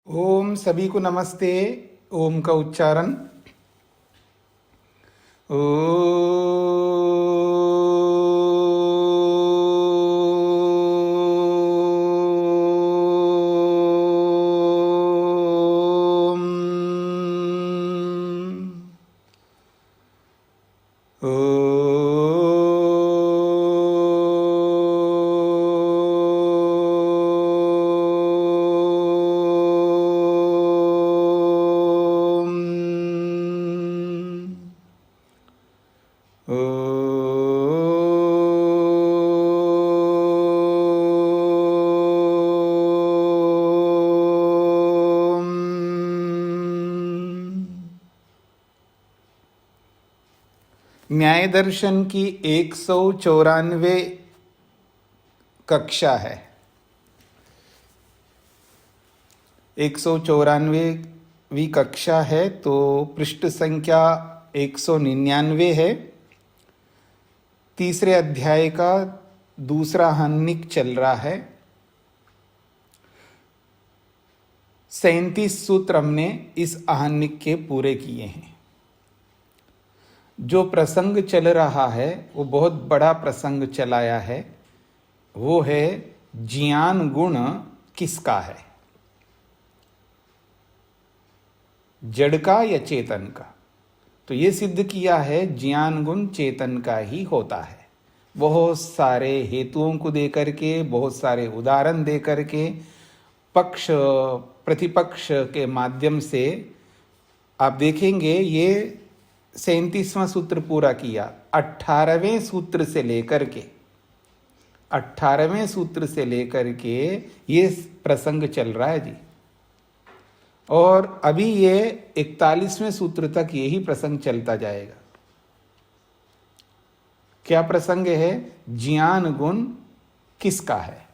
ओम सभी को नमस्ते। ओम का उच्चारण ओम। न्याय दर्शन की 194 कक्षा है। 194वीं कक्षा है तो पृष्ठ संख्या 199 है। तीसरे अध्याय का दूसरा हन्निक चल रहा है। 37 सूत्र हमने इस आहनिक के पूरे किए हैं। जो प्रसंग चल रहा है वो बहुत बड़ा प्रसंग चलाया है। वो है ज्ञान गुण किसका है, जड़ का या चेतन का। तो ये सिद्ध किया है ज्ञान गुण चेतन का ही होता है। बहुत सारे हेतुओं को दे करके, बहुत सारे उदाहरण दे करके, पक्ष प्रतिपक्ष के माध्यम से आप देखेंगे ये 37वां सूत्र पूरा किया। 18वें सूत्र से लेकर के 18वें सूत्र से लेकर के ये प्रसंग चल रहा है जी। और अभी ये 41वें सूत्र तक यही प्रसंग चलता जाएगा। क्या प्रसंग है? ज्ञान गुण किसका है।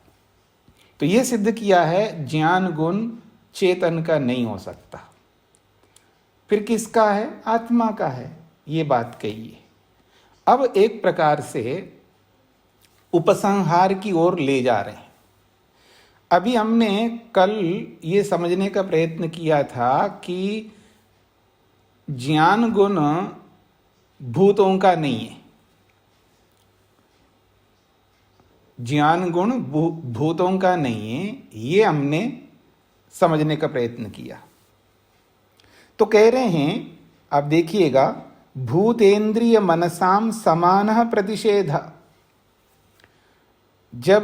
तो ये सिद्ध किया है ज्ञान गुण चेतन का नहीं हो सकता। फिर किसका है? आत्मा का है। ये बात कही है। अब एक प्रकार से उपसंहार की ओर ले जा रहे हैं। अभी हमने कल ये समझने का प्रयत्न किया था कि ज्ञान गुण भूतों का नहीं है। ज्ञान गुण भूतों का नहीं है, ये हमने समझने का प्रयत्न किया। तो कह रहे हैं, आप देखिएगा, भूतेन्द्रिय मनसाम समानः प्रतिषेध। जब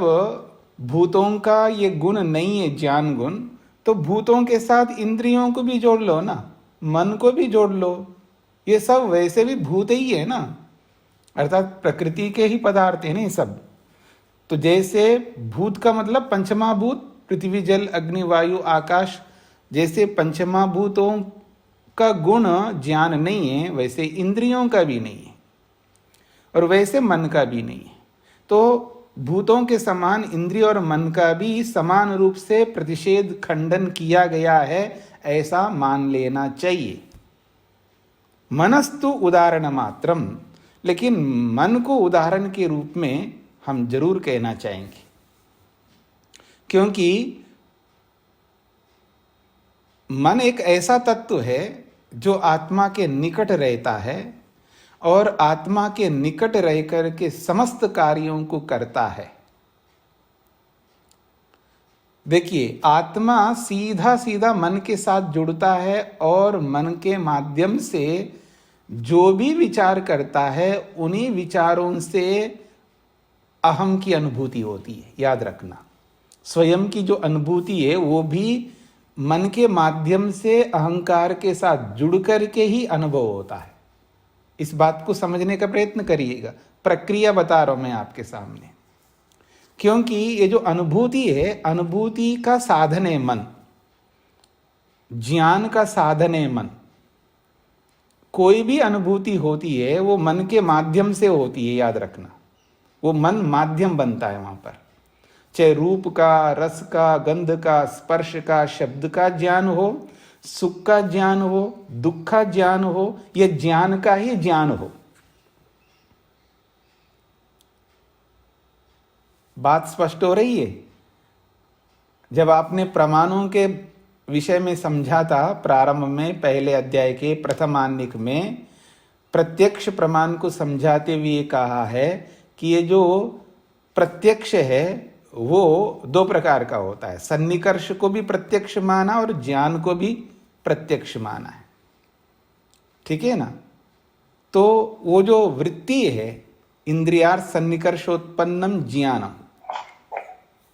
भूतों का ये गुण नहीं है ज्ञान गुण, तो भूतों के साथ इंद्रियों को भी जोड़ लो ना, मन को भी जोड़ लो। ये सब वैसे भी भूत ही है ना, अर्थात प्रकृति के ही पदार्थ है ना ये सब। तो जैसे भूत का मतलब पंचमाभूत, पृथ्वी जल अग्नि वायु आकाश, जैसे पंचमाभूतों का गुण ज्ञान नहीं है, वैसे इंद्रियों का भी नहीं है और वैसे मन का भी नहीं है। तो भूतों के समान इंद्रिय और मन का भी समान रूप से प्रतिषेध खंडन किया गया है, ऐसा मान लेना चाहिए। मनस्तु उदाहरण मात्रम, लेकिन मन को उदाहरण के रूप में हम जरूर कहना चाहेंगे, क्योंकि मन एक ऐसा तत्व है जो आत्मा के निकट रहता है और आत्मा के निकट रहकर के समस्त कार्यों को करता है। देखिए, आत्मा सीधा सीधा मन के साथ जुड़ता है और मन के माध्यम से जो भी विचार करता है उन्हीं विचारों से अहम की अनुभूति होती है। याद रखना, स्वयं की जो अनुभूति है वो भी मन के माध्यम से अहंकार के साथ जुड़ करके ही अनुभव होता है। इस बात को समझने का प्रयत्न करिएगा। प्रक्रिया बता रहा हूं मैं आपके सामने, क्योंकि ये जो अनुभूति है, अनुभूति का साधन है मन, ज्ञान का साधन है मन। कोई भी अनुभूति होती है वो मन के माध्यम से होती है, याद रखना। वो मन माध्यम बनता है वहां पर, चाहे रूप का, रस का, गंध का, स्पर्श का, शब्द का ज्ञान हो, सुख का ज्ञान हो, दुख का ज्ञान हो, यह ज्ञान का ही ज्ञान हो। बात स्पष्ट हो रही है? जब आपने प्रमाणों के विषय में समझा था प्रारंभ में, पहले अध्याय के प्रथमान्निक में प्रत्यक्ष प्रमाण को समझाते हुए कहा है कि ये जो प्रत्यक्ष है वो दो प्रकार का होता है। सन्निकर्ष को भी प्रत्यक्ष माना और ज्ञान को भी प्रत्यक्ष माना है, ठीक है ना। तो वो जो वृत्ति है इंद्रियार्थ सन्निकर्षोत्पन्नम ज्ञानम,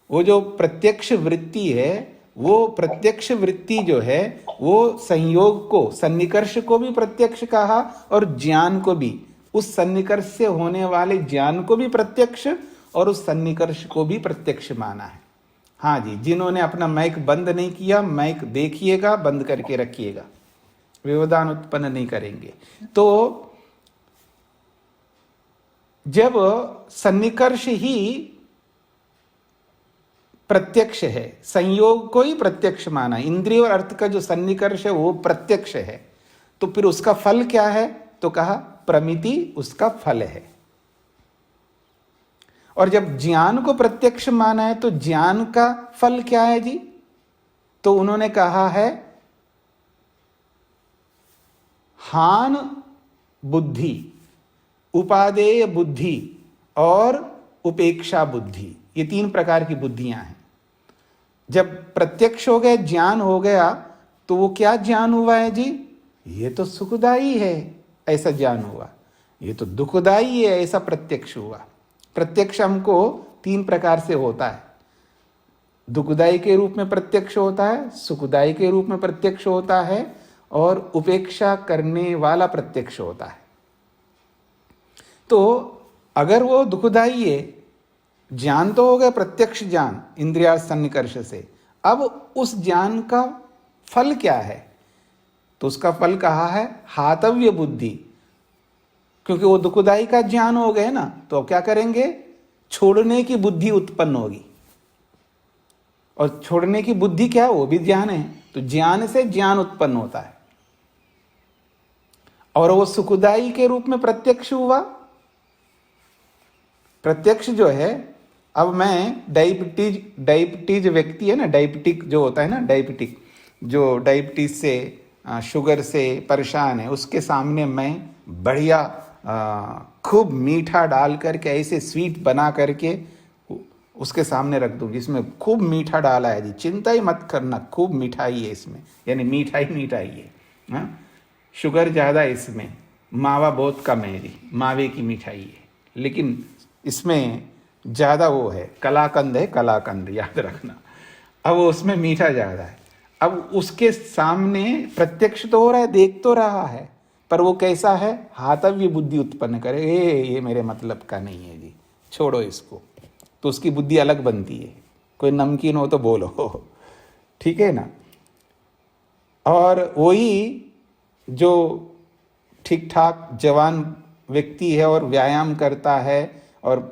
वो जो प्रत्यक्ष वृत्ति है, वो प्रत्यक्ष वृत्ति जो है वो संयोग को, सन्निकर्ष को भी प्रत्यक्ष कहा और ज्ञान को भी, उस सन्निकर्ष से होने वाले ज्ञान को भी प्रत्यक्ष और उस सन्निकर्ष को भी प्रत्यक्ष माना है। हाँ जी, जिन्होंने अपना माइक बंद नहीं किया, माइक देखिएगा, बंद करके रखिएगा, व्यवधान उत्पन्न नहीं करेंगे। तो जब सन्निकर्ष ही प्रत्यक्ष है, संयोग को ही प्रत्यक्ष माना, इंद्रिय और अर्थ का जो सन्निकर्ष है वो प्रत्यक्ष है, तो फिर उसका फल क्या है? तो कहा प्रमिति उसका फल है। और जब ज्ञान को प्रत्यक्ष माना है तो ज्ञान का फल क्या है जी? तो उन्होंने कहा है हान बुद्धि, उपादेय बुद्धि और उपेक्षा बुद्धि, ये तीन प्रकार की बुद्धियां हैं। जब प्रत्यक्ष हो गया, ज्ञान हो गया, तो वो क्या ज्ञान हुआ है जी? ये तो सुखदाई है ऐसा ज्ञान हुआ, ये तो दुखदाई है ऐसा प्रत्यक्ष हुआ। प्रत्यक्ष हमको तीन प्रकार से होता है, दुखदाई के रूप में प्रत्यक्ष होता है, सुखदाई के रूप में प्रत्यक्ष होता है और उपेक्षा करने वाला प्रत्यक्ष होता है। तो अगर वो दुखदाई है, ज्ञान तो हो गया प्रत्यक्ष ज्ञान इंद्रिया सन्निकर्ष से, अब उस ज्ञान का फल क्या है? तो उसका फल कहा है हातव्य बुद्धि, क्योंकि वो दुखदाई का ज्ञान हो गए ना, तो क्या करेंगे? छोड़ने की बुद्धि उत्पन्न होगी। और छोड़ने की बुद्धि क्या है? वो भी ज्ञान है, तो ज्ञान से ज्ञान उत्पन्न होता है और वो सुखदाई के रूप में प्रत्यक्ष हुआ। प्रत्यक्ष जो है, अब मैं डायबिटीज व्यक्ति है ना, डायबिटिक जो होता है ना, डायबिटिक जो डायबिटीज से शुगर से परेशान है, उसके सामने मैं बढ़िया खूब मीठा डाल करके ऐसे स्वीट बना करके उसके सामने रख दूँ जिसमें खूब मीठा डाला है जी, चिंता ही मत करना, खूब मिठाई है इसमें, यानी मिठाई है, हाँ? शुगर ज़्यादा है इसमें, मावा बहुत कम है जी, मावे की मिठाई है, लेकिन इसमें ज़्यादा वो है, कलाकंद है, कलाकंद याद रखना। अब वो उसमें मीठा ज़्यादा है। अब उसके सामने प्रत्यक्ष तो हो रहा है, देख तो रहा है, पर वो कैसा है? हातव्य बुद्धि उत्पन्न करे, ये मेरे मतलब का नहीं है जी, छोड़ो इसको, तो उसकी बुद्धि अलग बनती है। कोई नमकीन हो तो बोलो, ठीक है ना। और वही जो ठीक ठाक जवान व्यक्ति है और व्यायाम करता है और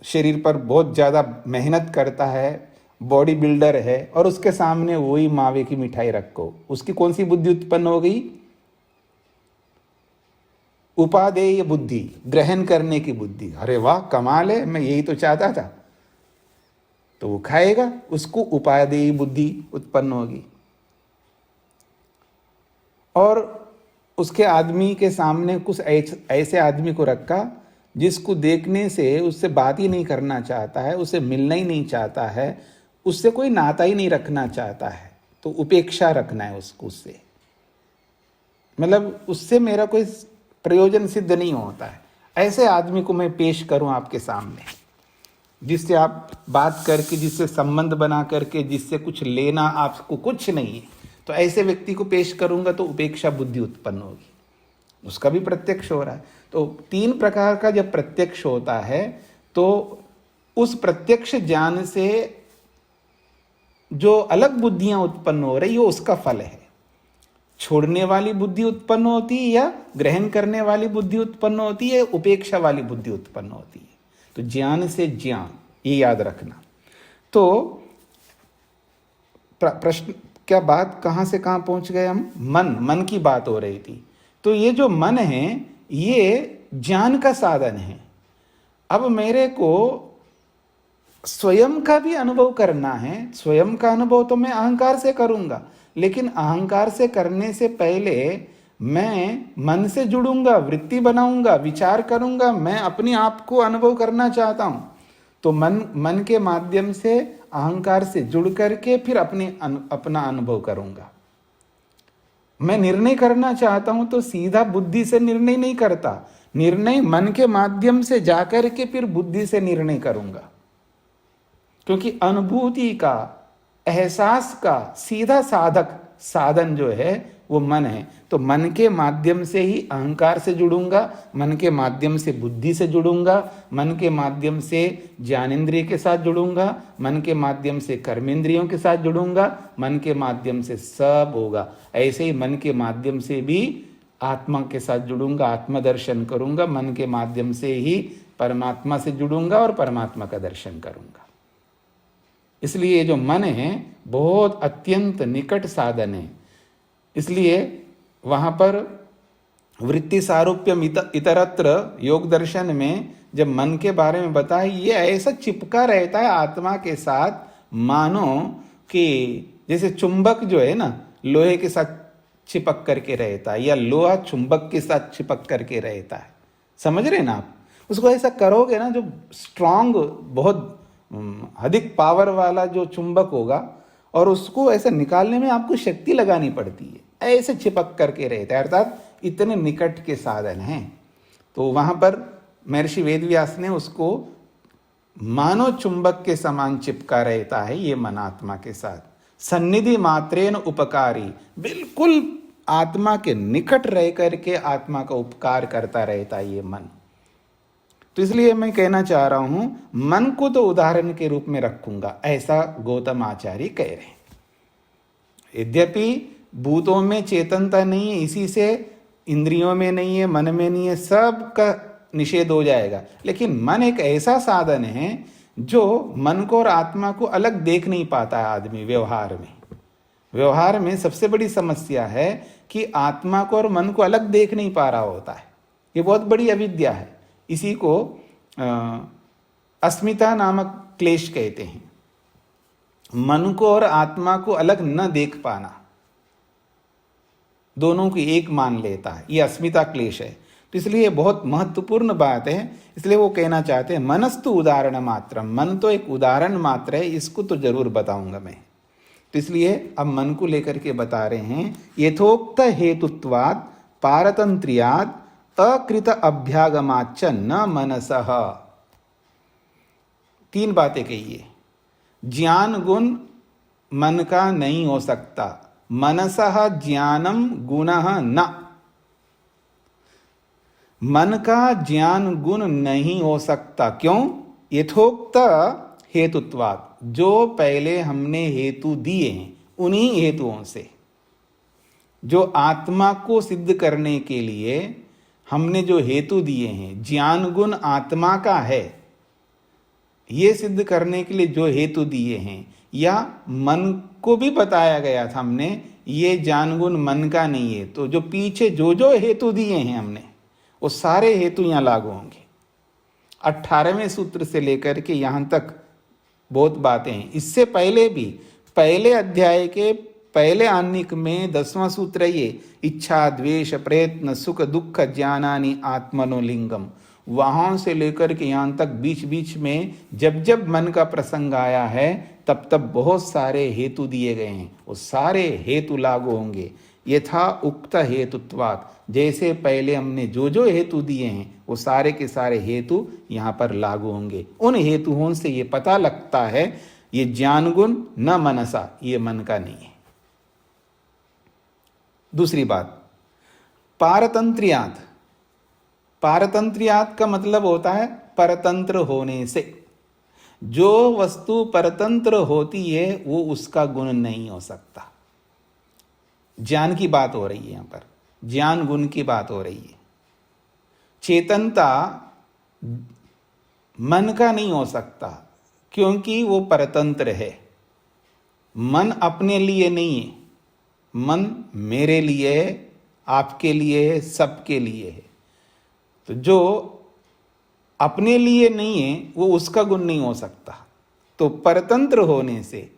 शरीर पर बहुत ज़्यादा मेहनत करता है, बॉडी बिल्डर है, और उसके सामने वही मावे की मिठाई रखो, उसकी कौन सी बुद्धि उत्पन्न हो गई? उपादेय बुद्धि, ग्रहण करने की बुद्धि। अरे वाह, कमाल है, मैं यही तो चाहता था, तो वो खाएगा, उसको उपादेय बुद्धि उत्पन्न होगी। और उसके आदमी के सामने कुछ ऐसे आदमी को रखा जिसको देखने से उससे बात ही नहीं करना चाहता है, उससे मिलना ही नहीं चाहता है, उससे कोई नाता ही नहीं रखना चाहता है, तो उपेक्षा रखना है उसको, उससे मतलब उससे मेरा कोई प्रयोजन सिद्ध नहीं होता है। ऐसे आदमी को मैं पेश करूं आपके सामने, जिससे आप बात करके, जिससे संबंध बना करके, जिससे कुछ लेना आपको कुछ नहीं है, तो ऐसे व्यक्ति को पेश करूंगा तो उपेक्षा बुद्धि उत्पन्न होगी, उसका भी प्रत्यक्ष हो रहा है। तो तीन प्रकार का जब प्रत्यक्ष होता है तो उस प्रत्यक्ष ज्ञान से जो अलग बुद्धियां उत्पन्न हो रही है उसका फल है। छोड़ने वाली बुद्धि उत्पन्न होती है या ग्रहण करने वाली बुद्धि उत्पन्न होती है, उपेक्षा वाली बुद्धि उत्पन्न होती है। तो ज्ञान से ज्ञान, ये याद रखना। तो प्रश्न क्या, बात कहाँ से कहाँ पहुंच गए हम? मन की बात हो रही थी। तो ये जो मन है ये ज्ञान का साधन है। अब मेरे को स्वयं का भी अनुभव करना है। स्वयं का अनुभव तो मैं अहंकार से करूंगा, लेकिन अहंकार से करने से पहले मैं मन से जुड़ूंगा, वृत्ति बनाऊंगा, विचार करूंगा, मैं अपने आप को अनुभव करना चाहता हूं, तो मन के माध्यम से अहंकार से जुड़ करके फिर अपना अनुभव करूंगा। मैं निर्णय करना चाहता हूं तो सीधा बुद्धि से निर्णय नहीं करता, निर्णय मन के माध्यम से जाकर के फिर बुद्धि से निर्णय करूंगा, क्योंकि अनुभूति का, एहसास का सीधा साधन जो है वो मन है। तो मन के माध्यम से ही अहंकार से जुड़ूंगा, मन के माध्यम से बुद्धि से जुड़ूंगा, मन के माध्यम से ज्ञानेंद्रिय के साथ जुड़ूंगा, मन के माध्यम से कर्मेंद्रियों के साथ जुड़ूंगा, मन के माध्यम से सब होगा। ऐसे ही मन के माध्यम से भी आत्मा के साथ जुड़ूंगा, आत्मदर्शन करूंगा, मन के माध्यम से ही परमात्मा से जुड़ूंगा और परमात्मा का दर्शन करूंगा। इसलिए जो मन है बहुत अत्यंत निकट साधन है। इसलिए वहाँ पर वृत्ति सारूप्यम इतरत्र योग दर्शन में जब मन के बारे में बताया, ये ऐसा चिपका रहता है आत्मा के साथ, मानो कि जैसे चुंबक जो है ना लोहे के साथ चिपक करके रहता है, या लोहा चुंबक के साथ चिपक करके रहता है। समझ रहे ना आप? उसको ऐसा करोगे ना, जो स्ट्रांग बहुत अधिक पावर वाला जो चुंबक होगा, और उसको ऐसे निकालने में आपको शक्ति लगानी पड़ती है, ऐसे चिपक करके रहता है, अर्थात इतने निकट के साधन हैं। तो वहां पर महर्षि वेदव्यास ने उसको मानो चुंबक के समान चिपका रहता है ये मन आत्मा के साथ, सन्निधि मात्रेन उपकारी, बिल्कुल आत्मा के निकट रह करके आत्मा का उपकार करता रहता है ये मन। तो इसलिए मैं कहना चाह रहा हूं, मन को तो उदाहरण के रूप में रखूंगा, ऐसा गौतम आचार्य कह रहे हैं। यद्यपि भूतों में चेतनता नहीं है, इसी से इंद्रियों में नहीं है, मन में नहीं है, सब का निषेध हो जाएगा, लेकिन मन एक ऐसा साधन है जो मन को और आत्मा को अलग देख नहीं पाता है आदमी। व्यवहार में सबसे बड़ी समस्या है कि आत्मा को और मन को अलग देख नहीं पा रहा होता है। ये बहुत बड़ी अविद्या है। इसी को अस्मिता नामक क्लेश कहते हैं। मन को और आत्मा को अलग न देख पाना, दोनों को एक मान लेता है, ये अस्मिता क्लेश है। तो इसलिए बहुत महत्वपूर्ण बात है। इसलिए वो कहना चाहते हैं मनस्तु उदाहरण मात्र, मन तो एक उदाहरण मात्र है, इसको तो जरूर बताऊंगा मैं। तो इसलिए अब मन को लेकर के बता रहे हैं, यथोक्त हेतुत्वात् पारतंत्र्यात् अकृत अभ्यागमाच्च न मनसः। तीन बातें कहिए। ज्ञान गुण मन का नहीं हो सकता, मनसः ज्ञानम गुणः न, मन का ज्ञान गुण नहीं हो सकता। क्यों? यथोक्त हेतुत्वात्, जो पहले हमने हेतु दिए हैं उन्हीं हेतुओं से, जो आत्मा को सिद्ध करने के लिए हमने जो हेतु दिए हैं, ज्ञान गुण आत्मा का है, ये सिद्ध करने के लिए जो हेतु दिए हैं, या मन को भी बताया गया था हमने, ये ज्ञान गुण मन का नहीं है। तो जो पीछे जो हेतु दिए हैं हमने, वो सारे हेतु यहाँ लागू होंगे। 18वें सूत्र से लेकर के यहाँ तक बहुत बातें हैं। इससे पहले भी पहले अध्याय के पहले आनिक में 10वां सूत्र ये, इच्छा द्वेष प्रयत्न सुख दुख ज्ञानानि आत्मनो लिंगम, वहां से लेकर के यहाँ तक बीच बीच में जब जब मन का प्रसंग आया है तब तब बहुत सारे हेतु दिए गए हैं, वो सारे हेतु लागू होंगे। यथा उक्त हेतुत्वात्, जैसे पहले हमने जो हेतु दिए हैं वो सारे के सारे हेतु यहाँ पर लागू होंगे। उन हेतुओं से ये पता लगता है ये ज्ञान गुण न मनसा, ये मन का नहीं है। दूसरी बात, पारतंत्र्यात्। पारतंत्र्यात् का मतलब होता है परतंत्र होने से। जो वस्तु परतंत्र होती है वो उसका गुण नहीं हो सकता। ज्ञान की बात हो रही है यहां पर, ज्ञान गुण की बात हो रही है। चेतनता मन का नहीं हो सकता क्योंकि वो परतंत्र है। मन अपने लिए नहीं है, मन मेरे लिए है, आपके लिए है, सबके लिए है। तो जो अपने लिए नहीं है वो उसका गुण नहीं हो सकता। तो परतंत्र होने से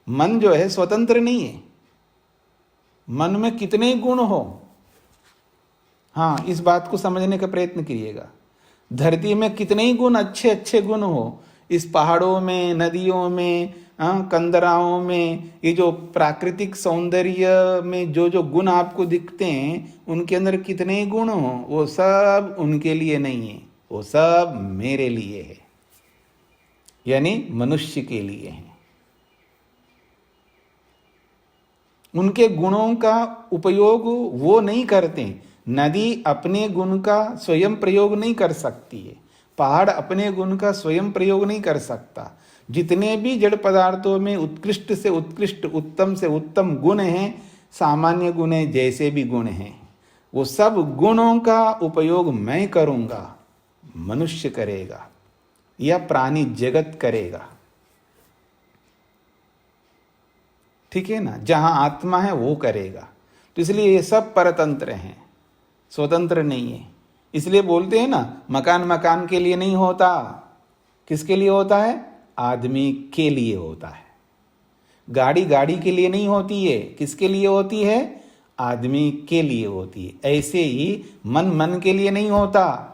मन जो है स्वतंत्र नहीं है। मन में कितने गुण हो, हाँ, इस बात को समझने का प्रयत्न करिएगा। धरती में कितने ही गुण, अच्छे अच्छे गुण हो, इस पहाड़ों में, नदियों में, कंदराओं में, ये जो प्राकृतिक सौंदर्य में जो जो गुण आपको दिखते हैं, उनके अंदर कितने गुण हो, वो सब उनके लिए नहीं है, वो सब मेरे लिए है, यानी मनुष्य के लिए है। उनके गुणों का उपयोग वो नहीं करते। नदी अपने गुण का स्वयं प्रयोग नहीं कर सकती है, पहाड़ अपने गुण का स्वयं प्रयोग नहीं कर सकता। जितने भी जड़ पदार्थों में उत्कृष्ट से उत्कृष्ट, उत्तम से उत्तम गुण हैं, सामान्य गुण हैं, जैसे भी गुण हैं, वो सब गुणों का उपयोग मैं करूँगा, मनुष्य करेगा या प्राणी जगत करेगा। ठीक है ना, जहां आत्मा है वो करेगा। तो इसलिए ये सब परतंत्र हैं, स्वतंत्र नहीं है। इसलिए बोलते हैं ना, मकान मकान के लिए नहीं होता, किसके लिए होता है? आदमी के लिए होता है। गाड़ी गाड़ी के लिए नहीं होती है, किसके लिए होती है? आदमी के लिए होती है। ऐसे ही मन मन के लिए नहीं होता,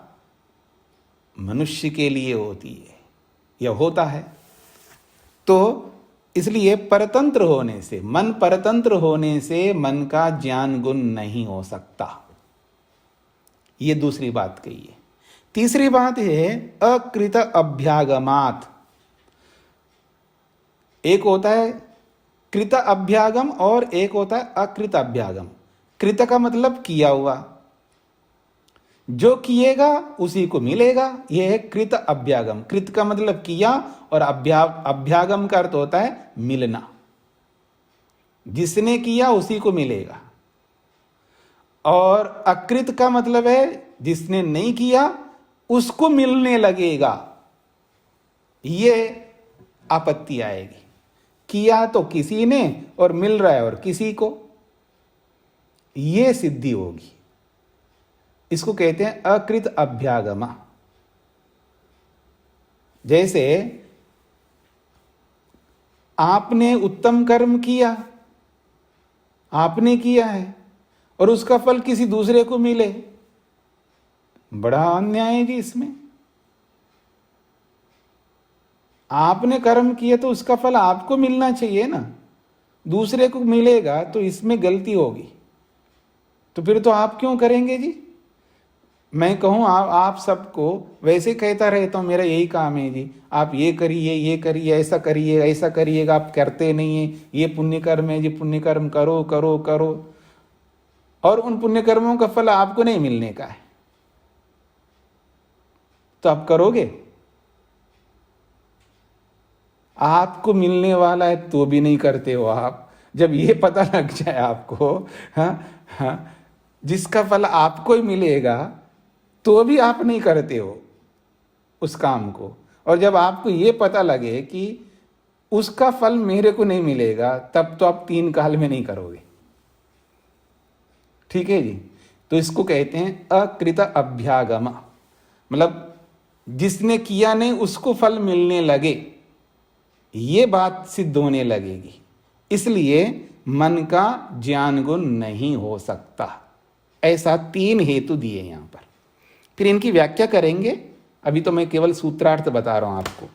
मनुष्य के लिए होती है, यह होता है। तो इसलिए परतंत्र होने से, मन परतंत्र होने से मन का ज्ञान गुण नहीं हो सकता। ये दूसरी बात कही है। तीसरी बात है अकृत अभ्यागमात। एक होता है कृत अभ्यागम और एक होता है अकृत अभ्यागम। कृत का मतलब किया हुआ, जो किएगा उसी को मिलेगा, यह है कृत अभ्यागम। कृत का मतलब किया और अभ्यागम का अर्थ होता है मिलना, जिसने किया उसी को मिलेगा। और अकृत का मतलब है जिसने नहीं किया उसको मिलने लगेगा, ये आपत्ति आएगी। किया तो किसी ने और मिल रहा है और किसी को, ये सिद्धि होगी। इसको कहते हैं अकृत अभ्यागमा। जैसे आपने उत्तम कर्म किया, आपने किया है और उसका फल किसी दूसरे को मिले, बड़ा अन्याय है जी इसमें। आपने कर्म किया तो उसका फल आपको मिलना चाहिए ना, दूसरे को मिलेगा तो इसमें गलती होगी। तो फिर तो आप क्यों करेंगे जी? मैं कहूँ आप सबको वैसे कहता रहता हूँ, मेरा यही काम है जी, आप ये करिए, ये करिए, ऐसा करिए, ऐसा करिएगा, आप करते नहीं है, ये पुण्य कर्म है जी, पुण्य कर्म करो करो करो, और उन पुण्य कर्मों का फल आपको नहीं मिलने का है, तो आप करोगे? आपको मिलने वाला है तो भी नहीं करते हो आप। जब ये पता लग जाए आपको, हाँ, जिसका फल आपको ही मिलेगा तो भी आप नहीं करते हो उस काम को। और जब आपको ये पता लगे कि उसका फल मेरे को नहीं मिलेगा, तब तो आप 3 काल में नहीं करोगे। ठीक है जी। तो इसको कहते हैं अकृत अभ्यागम, मतलब जिसने किया नहीं उसको फल मिलने लगे, ये बात सिद्ध होने लगेगी। इसलिए मन का ज्ञान गुण नहीं हो सकता। ऐसा 3 हेतु दिए यहां पर, फिर इनकी व्याख्या करेंगे। अभी तो मैं केवल सूत्रार्थ बता रहा हूं आपको।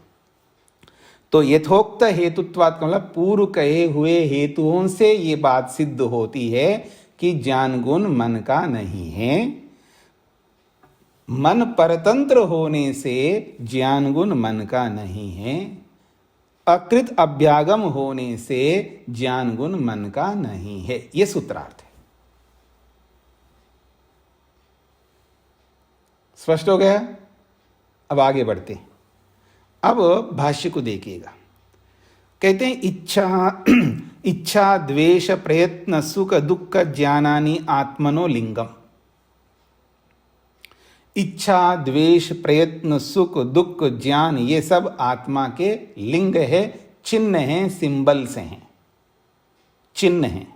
तो यथोक्त हेतुत्वात् का मतलब पूर्व कहे हुए हेतुओं से ये बात सिद्ध होती है कि ज्ञान गुण मन का नहीं है। मन परतंत्र होने से ज्ञान गुण मन का नहीं है। अकृत अभ्यागम होने से ज्ञान गुण मन का नहीं है। यह सूत्रार्थ है। स्पष्ट हो गया? अब आगे बढ़ते हैं। अब भाष्य को देखिएगा। कहते हैं इच्छा द्वेष प्रयत्न सुख दुख ज्ञानानि आत्मनो लिंगम। इच्छा द्वेष प्रयत्न सुख दुख ज्ञान ये सब आत्मा के लिंग है, चिन्ह हैं, सिंबल्स हैं, चिन्ह हैं।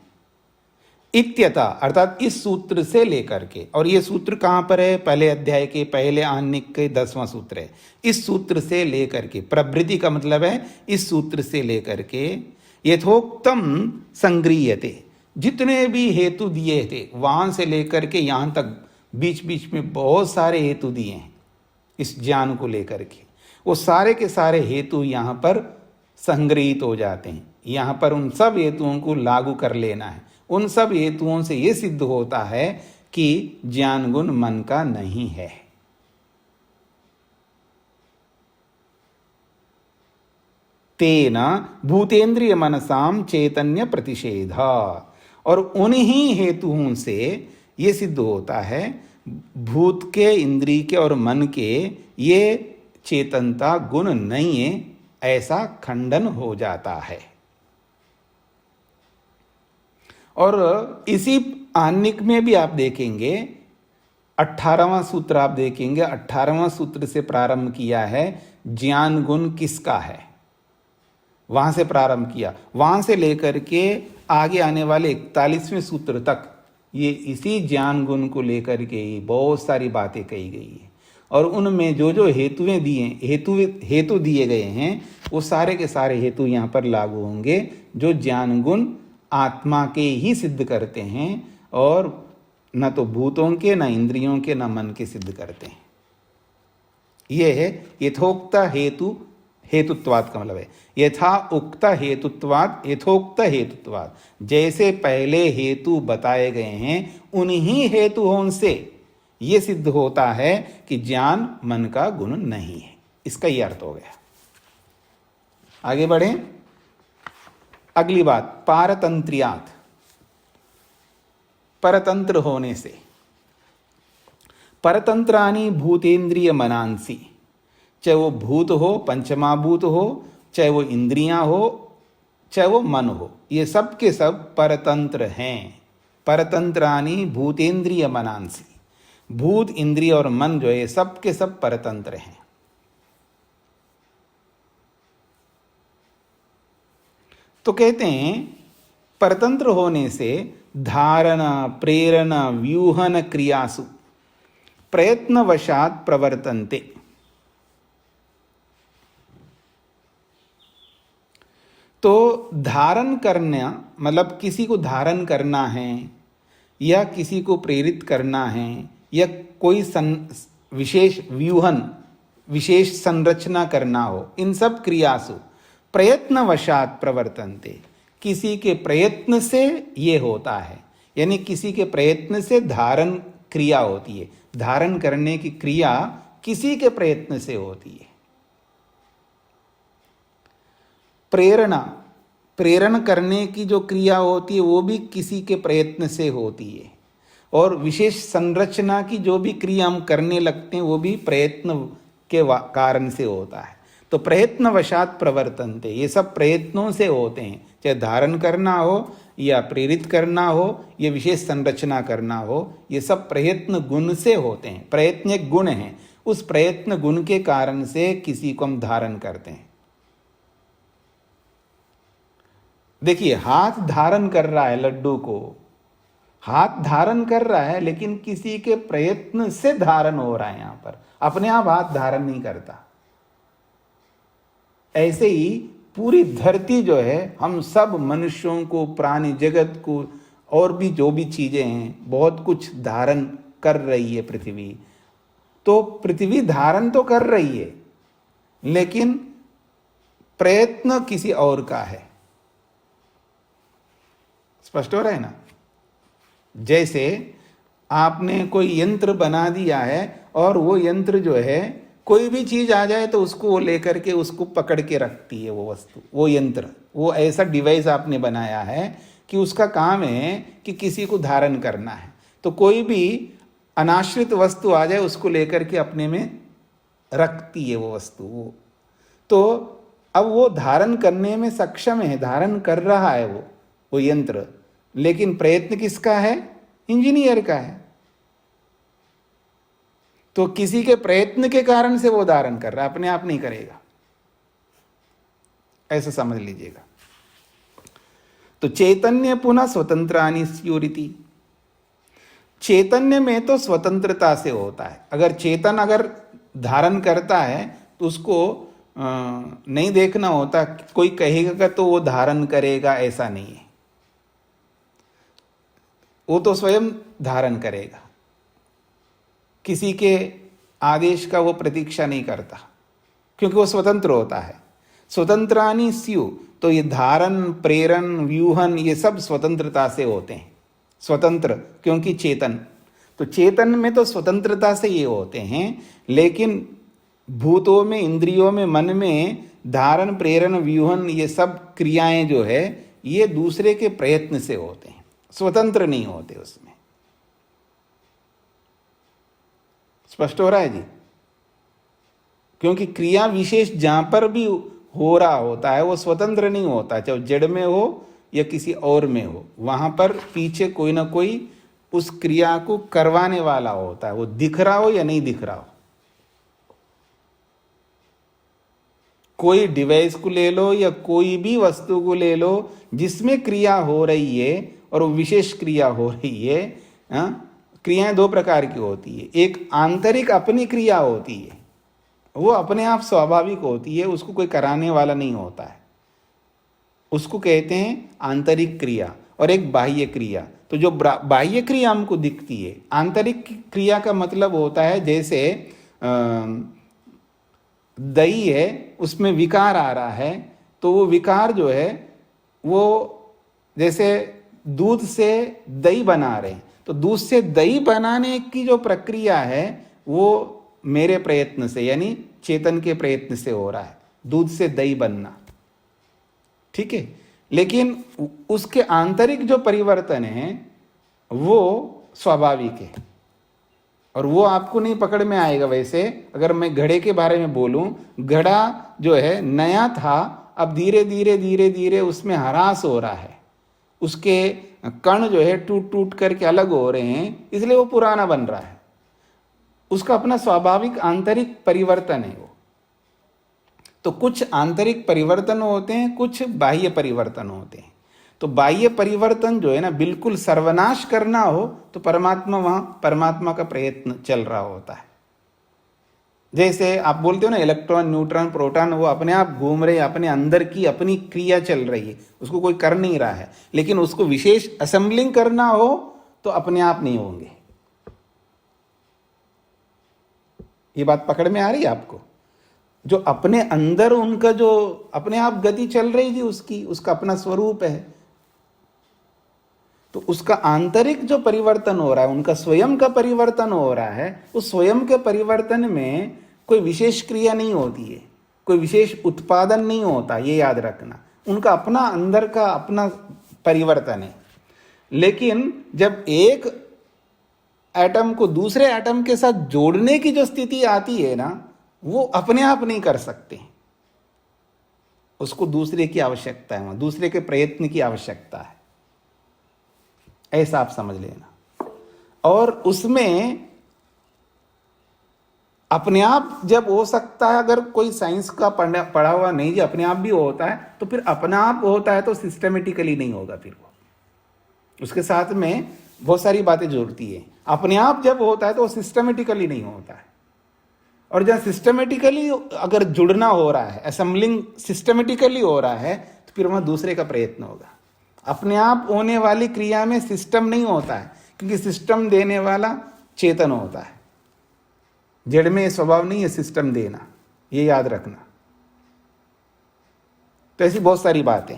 इत्यता अर्थात इस सूत्र से लेकर के, और ये सूत्र कहाँ पर है, पहले अध्याय के पहले आह्निक के 10वां सूत्र है। इस सूत्र से लेकर के, प्रभृति का मतलब है इस सूत्र से लेकर के, यथोक्तम संग्रहीयते, जितने भी हेतु दिए थे वहां से लेकर के यहाँ तक बीच बीच में बहुत सारे हेतु दिए हैं इस ज्ञान को लेकर के, वो सारे के सारे हेतु यहाँ पर संग्रहित हो जाते हैं। यहाँ पर उन सब हेतुओं को लागू कर लेना है। उन सब हेतुओं से ये सिद्ध होता है कि ज्ञान गुण मन का नहीं है। तेन भूतेन्द्रिय मनसाम चैतन्य प्रतिषेध, और उन्हीं हेतुओं से ये सिद्ध होता है भूत के, इंद्रिय के और मन के ये चेतनता गुण नहीं है, ऐसा खंडन हो जाता है। और इसी आह्निक में भी आप देखेंगे 18वां सूत्र, आप देखेंगे 18वां सूत्र से प्रारंभ किया है ज्ञान गुण किसका है, वहां से प्रारंभ किया, वहां से लेकर के आगे आने वाले 41वें सूत्र तक ये इसी ज्ञान गुण को लेकर के ही बहुत सारी बातें कही गई है। और उनमें जो जो हेतुएं दिए, हेतु दिए गए हैं, वो सारे के सारे हेतु यहाँ पर लागू होंगे जो ज्ञान गुण आत्मा के ही सिद्ध करते हैं, और न तो भूतों के, न इंद्रियों के, न मन के सिद्ध करते हैं। ये है यथोक्त हेतु, हेतुत्वाद का मतलब है यथा उक्त हेतुत्वाद, यथोक्त हेतुत्वाद, जैसे पहले हेतु बताए गए हैं उन्हीं हेतुओं से ये सिद्ध होता है कि ज्ञान मन का गुण नहीं है। इसका ये अर्थ हो गया। आगे बढ़ें। अगली बात, पारतंत्र्यात्, परतंत्र होने से। परतंत्राणि भूतेन्द्रिय मनांसी, चाहे वो भूत हो, पंचमाभूत हो, चाहे वो इंद्रियां हो, चाहे वो मन हो, ये सब के सब परतंत्र हैं। परतंत्राणि भूतेन्द्रिय मनांसी, भूत, इंद्रिय और मन जो है सब के सब परतंत्र हैं। तो कहते हैं परतंत्र होने से धारण, प्रेरण, व्यूहन क्रियासु प्रयत्नवशात प्रवर्तन्ते। तो धारण करना मतलब किसी को धारण करना है या किसी को प्रेरित करना है या कोई विशेष व्यूहन, विशेष संरचना करना हो, इन सब क्रियासु प्रयत्नवशात प्रवर्तन्ते, किसी के प्रयत्न से ये होता है, यानी किसी के प्रयत्न से धारण क्रिया होती है। धारण करने की क्रिया किसी के प्रयत्न से होती है। प्रेरणा, प्रेरण करने की जो क्रिया होती है वो भी किसी के प्रयत्न से होती है। और विशेष संरचना की जो भी क्रिया हम करने लगते हैं वो भी प्रयत्न के कारण से होता है। तो प्रयत्नवशात प्रवर्तन्ते, ये सब प्रयत्नों से होते हैं, चाहे धारण करना हो या प्रेरित करना हो या विशेष संरचना करना हो, ये सब प्रयत्न गुण से होते हैं। प्रयत्न एक गुण है, उस प्रयत्न गुण के कारण से किसी को हम धारण करते हैं। देखिए, हाथ धारण कर रहा है लड्डू को, हाथ धारण कर रहा है, लेकिन किसी के प्रयत्न से धारण हो रहा है। यहां पर अपने आप हाथ धारण नहीं करता। ऐसे ही पूरी धरती जो है, हम सब मनुष्यों को, प्राणी जगत को और भी जो भी चीजें हैं, बहुत कुछ धारण कर रही है पृथ्वी। तो पृथ्वी धारण तो कर रही है, लेकिन प्रयत्न किसी और का है। स्पष्ट हो रहा है ना? जैसे आपने कोई यंत्र बना दिया है और वो यंत्र जो है, कोई भी चीज आ जाए तो उसको वो लेकर के उसको पकड़ के रखती है, वो वस्तु, वो यंत्र, वो ऐसा डिवाइस आपने बनाया है कि उसका काम है कि किसी को धारण करना है। तो कोई भी अनाश्रित वस्तु आ जाए उसको लेकर के अपने में रखती है वो वस्तु। वो तो अब वो धारण करने में सक्षम है, धारण कर रहा है वो यंत्र, लेकिन प्रयत्न किसका है? इंजीनियर का है। तो किसी के प्रयत्न के कारण से वो धारण कर रहा है, अपने आप नहीं करेगा, ऐसा समझ लीजिएगा। तो चैतन्य पुनः स्वतंत्रानि स्युरिति, चैतन्य में तो स्वतंत्रता से होता है। अगर चेतन अगर धारण करता है तो उसको नहीं देखना होता, कोई कहेगा तो वो धारण करेगा, ऐसा नहीं है। वो तो स्वयं धारण करेगा, किसी के आदेश का वो प्रतीक्षा नहीं करता, क्योंकि वो स्वतंत्र होता है। स्वतंत्रानि स्यु, तो ये धारण, प्रेरण, व्यूहन, ये सब स्वतंत्रता से होते हैं। स्वतंत्र क्योंकि चेतन, तो चेतन में तो स्वतंत्रता से ये होते हैं, लेकिन भूतों में, इंद्रियों में, मन में धारण, प्रेरण, व्यूहन, ये सब क्रियाएं जो है ये दूसरे के प्रयत्न से होते हैं, स्वतंत्र नहीं होते उसमें। स्पष्ट हो रहा है जी? क्योंकि क्रिया विशेष जहां पर भी हो रहा होता है वो स्वतंत्र नहीं होता, चाहे जड़ में हो या किसी और में हो, वहां पर पीछे कोई ना कोई उस क्रिया को करवाने वाला होता है, वो दिख रहा हो या नहीं दिख रहा हो। कोई डिवाइस को ले लो या कोई भी वस्तु को ले लो जिसमें क्रिया हो रही है और वो विशेष क्रिया हो रही है। क्रियाएं दो प्रकार की होती है, एक आंतरिक अपनी क्रिया होती है, वो अपने आप स्वाभाविक होती है, उसको कोई कराने वाला नहीं होता है, उसको कहते हैं आंतरिक क्रिया। और एक बाह्य क्रिया, तो जो बाह्य क्रिया हमको दिखती है, आंतरिक क्रिया का मतलब होता है जैसे दही है, उसमें विकार आ रहा है, तो वो विकार जो है वो जैसे दूध से दही बना रहे हैं, तो दूध से दही बनाने की जो प्रक्रिया है वो मेरे प्रयत्न से, यानी चेतन के प्रयत्न से हो रहा है, दूध से दही बनना, ठीक है। लेकिन उसके आंतरिक जो परिवर्तन है वो स्वाभाविक है और वो आपको नहीं पकड़ में आएगा। वैसे अगर मैं घड़े के बारे में बोलूं, घड़ा जो है नया था, अब धीरे धीरे धीरे धीरे उसमें ह्रास हो रहा है, उसके कण जो है टूट टूट करके अलग हो रहे हैं, इसलिए वो पुराना बन रहा है। उसका अपना स्वाभाविक आंतरिक परिवर्तन है वो। तो कुछ आंतरिक परिवर्तन होते हैं, कुछ बाह्य परिवर्तन होते हैं। तो बाह्य परिवर्तन जो है ना, बिल्कुल सर्वनाश करना हो तो परमात्मा, वहां परमात्मा का प्रयत्न चल रहा होता है। जैसे आप बोलते हो ना, इलेक्ट्रॉन, न्यूट्रॉन, प्रोटॉन, वो अपने आप घूम रहे, अपने अंदर की अपनी क्रिया चल रही है, उसको कोई कर नहीं रहा है। लेकिन उसको विशेष असेंबलिंग करना हो तो अपने आप नहीं होंगे। ये बात पकड़ में आ रही है आपको? जो अपने अंदर उनका जो अपने आप गति चल रही थी, उसकी, उसका अपना स्वरूप है, तो उसका आंतरिक जो परिवर्तन हो रहा है, उनका स्वयं का परिवर्तन हो रहा है। उस स्वयं के परिवर्तन में कोई विशेष क्रिया नहीं होती है, कोई विशेष उत्पादन नहीं होता, ये याद रखना। उनका अपना अंदर का अपना परिवर्तन है। लेकिन जब एक एटम को दूसरे एटम के साथ जोड़ने की जो स्थिति आती है ना, वो अपने आप नहीं कर सकते, उसको दूसरे की आवश्यकता है, वहां दूसरे के प्रयत्न की आवश्यकता है, ऐसा आप समझ लेना। और उसमें अपने आप जब हो सकता है, अगर कोई साइंस का पढ़ा हुआ नहीं जी अपने आप भी होता है, तो फिर अपना आप होता है तो सिस्टमेटिकली नहीं होगा, फिर वो उसके साथ में बहुत सारी बातें जुड़ती है। अपने आप जब होता है तो सिस्टमेटिकली नहीं होता है। और जब सिस्टमेटिकली अगर जुड़ना हो रहा है, असेंबलिंग सिस्टमेटिकली हो रहा है, तो फिर वहां दूसरे का प्रयत्न होगा। अपने आप होने वाली क्रिया में सिस्टम नहीं होता है, क्योंकि सिस्टम देने वाला चेतन होता है। जड़ में स्वभाव नहीं है सिस्टम देना, ये याद रखना। तो ऐसी बहुत सारी बातें।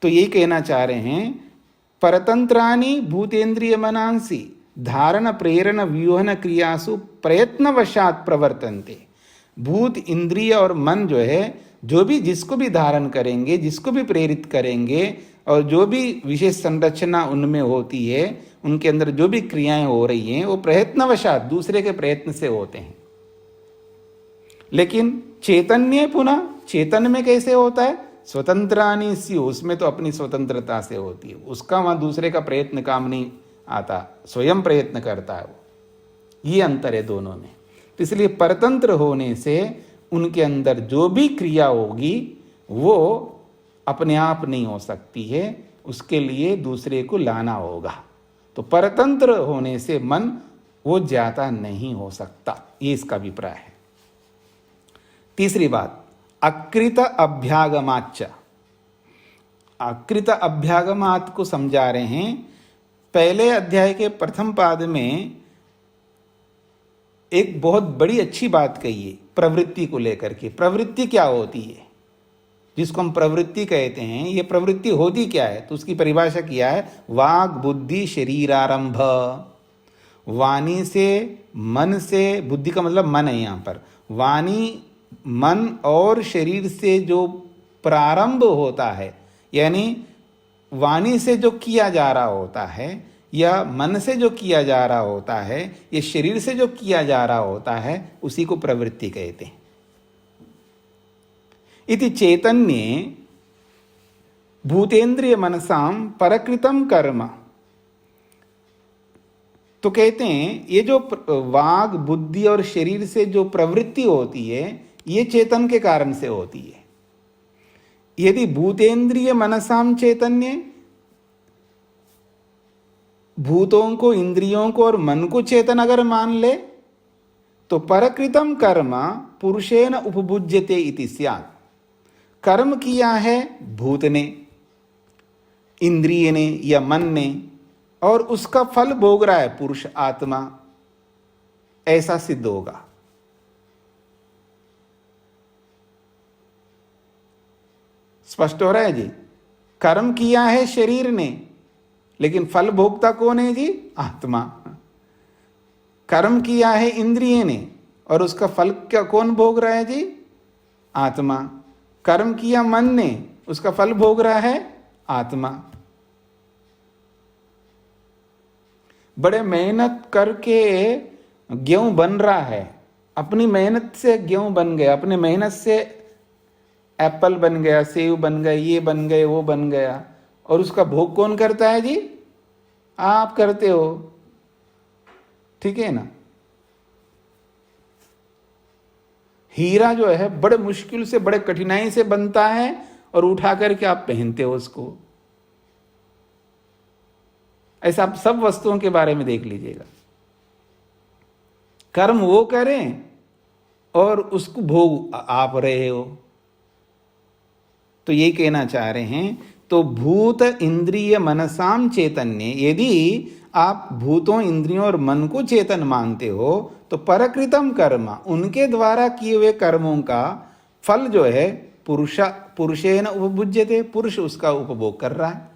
तो यही कहना चाह रहे हैं, परतंत्राणि भूतेन्द्रिय मनांसि धारण प्रेरण व्यूहन क्रियासु प्रयत्नवशात प्रवर्तन्ते। भूत, इंद्रिय और मन जो है, जो भी जिसको भी धारण करेंगे, जिसको भी प्रेरित करेंगे, और जो भी विशेष संरचना उनमें होती है, उनके अंदर जो भी क्रियाएं हो रही हैं, वो प्रयत्नवशात दूसरे के प्रयत्न से होते हैं। लेकिन चैतन्य पुनः चेतन में कैसे होता है? स्वतंत्रानि स्युः, उसमें तो अपनी स्वतंत्रता से होती है, उसका वहां दूसरे का प्रयत्न काम नहीं आता, स्वयं प्रयत्न करता है वो। ये अंतर है दोनों में। तो इसलिए परतंत्र होने से उनके अंदर जो भी क्रिया होगी वो अपने आप नहीं हो सकती है, उसके लिए दूसरे को लाना होगा। तो परतंत्र होने से मन वो जाता नहीं हो सकता, ये इसका अभिप्राय है। तीसरी बात, अकृत अभ्यागमाच्च। अकृत अभ्यागमात को समझा रहे हैं। पहले अध्याय के प्रथम पाद में एक बहुत बड़ी अच्छी बात कही है प्रवृत्ति को लेकर के। प्रवृत्ति क्या होती है, जिसको हम प्रवृत्ति कहते हैं, ये प्रवृत्ति होती क्या है? तो उसकी परिभाषा किया है, वाग बुद्धि शरीरारंभ। वाणी से, मन से, बुद्धि का मतलब मन है यहाँ पर, वाणी मन और शरीर से जो प्रारंभ होता है, यानी वाणी से जो किया जा रहा होता है या मन से जो किया जा रहा होता है या शरीर से जो किया जा रहा होता है, उसी को प्रवृत्ति कहते हैं। इति चैतन्ये भूतेन्द्रिय मनसाम परकृतम कर्म। तो कहते हैं ये जो वाग बुद्धि और शरीर से जो प्रवृत्ति होती है, ये चेतन के कारण से होती है। यदि भूतेन्द्रिय मनसाम चैतन्य, भूतों को, इंद्रियों को और मन को चेतन अगर मान ले, तो परकृतम कर्म पुरुषेण उपभुज्यते इति स्यात्। कर्म किया है भूत ने, इंद्रिय ने या मन ने, और उसका फल भोग रहा है पुरुष आत्मा, ऐसा सिद्ध होगा। स्पष्ट हो रहा है जी? कर्म किया है शरीर ने, लेकिन फल भोगता कौन है जी? आत्मा। कर्म किया है इंद्रिय ने और उसका फल क्या कौन भोग रहा है जी? आत्मा। कर्म किया मन ने, उसका फल भोग रहा है आत्मा। बड़े मेहनत करके गेहूं बन रहा है, अपनी मेहनत से गेहूं बन गया, अपने मेहनत से एप्पल बन गया, सेब बन गए, ये बन गए, वो बन गया, और उसका भोग कौन करता है जी? आप करते हो, ठीक है ना? हीरा जो है बड़े मुश्किल से, बड़े कठिनाई से बनता है और उठा करके आप पहनते हो उसको। ऐसा आप सब वस्तुओं के बारे में देख लीजिएगा। कर्म वो करें और उसको भोग आप रहे हो। तो ये कहना चाह रहे हैं, तो भूत इंद्रिय मनसाम चैतन्य, यदि आप भूतों, इंद्रियों और मन को चेतन मानते हो, तो परकृतम कर्म, उनके द्वारा किए हुए कर्मों का फल जो है पुरुषेण उपभुज्यते, पुरुष उसका उपभोग कर रहा है।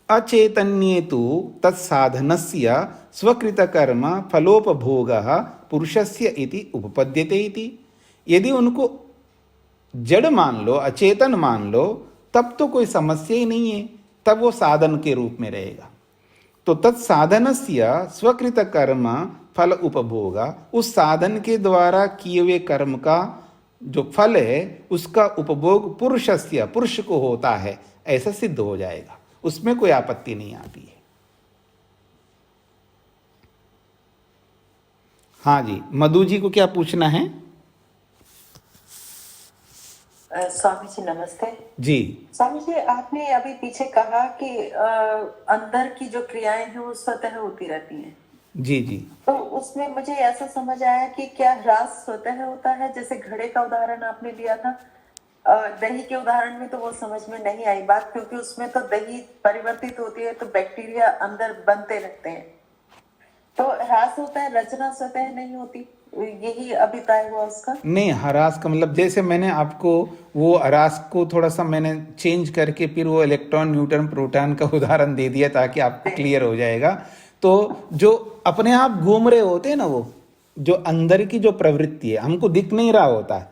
अचैतन्ये तु तत्साधनस्य स्वकृत कर्म फलोपभोगः पुरुषस्य इति उपपद्यते इति। यदि उनको जड़ मान लो, अचेतन मान लो, तब तो कोई समस्या ही नहीं है, तब वो साधन के रूप में रहेगा। तो तत्साधनस्य स्वकृत कर्म फल उपभोगा, उस साधन के द्वारा किए हुए कर्म का जो फल है उसका उपभोग पुरुषस्य, पुरुष को होता है, ऐसा सिद्ध हो जाएगा, उसमें कोई आपत्ति नहीं आती है। हाँ जी, मधु जी को क्या पूछना है? स्वामी जी नमस्ते जी। स्वामी जी, आपने अभी पीछे कहा कि अंदर की जो क्रियाएं हैं वो स्वतः होती रहती हैं। जी जी। तो उसमें मुझे ऐसा समझ आया कि क्या ह्रास स्वतः होता है? जैसे घड़े का उदाहरण आपने दिया था, दही के उदाहरण में तो वो समझ में नहीं आई बात, क्योंकि उसमें तो दही परिवर्तित होती है तो बैक्टीरिया अंदर बनते रहते हैं। तो ह्रास होता है, रचना स्वतः नहीं होती, यही अभिप्राय हुआ उसका? नहीं, ह्रास का मतलब जैसे मैंने आपको वो ह्रास को थोड़ा सा मैंने चेंज करके फिर वो इलेक्ट्रॉन न्यूट्रॉन प्रोटॉन का उदाहरण दे दिया ताकि आपको क्लियर हो जाएगा। तो जो अपने आप घूम रहे होते हैं ना, वो जो अंदर की जो प्रवृत्ति है, हमको दिख नहीं रहा होता है,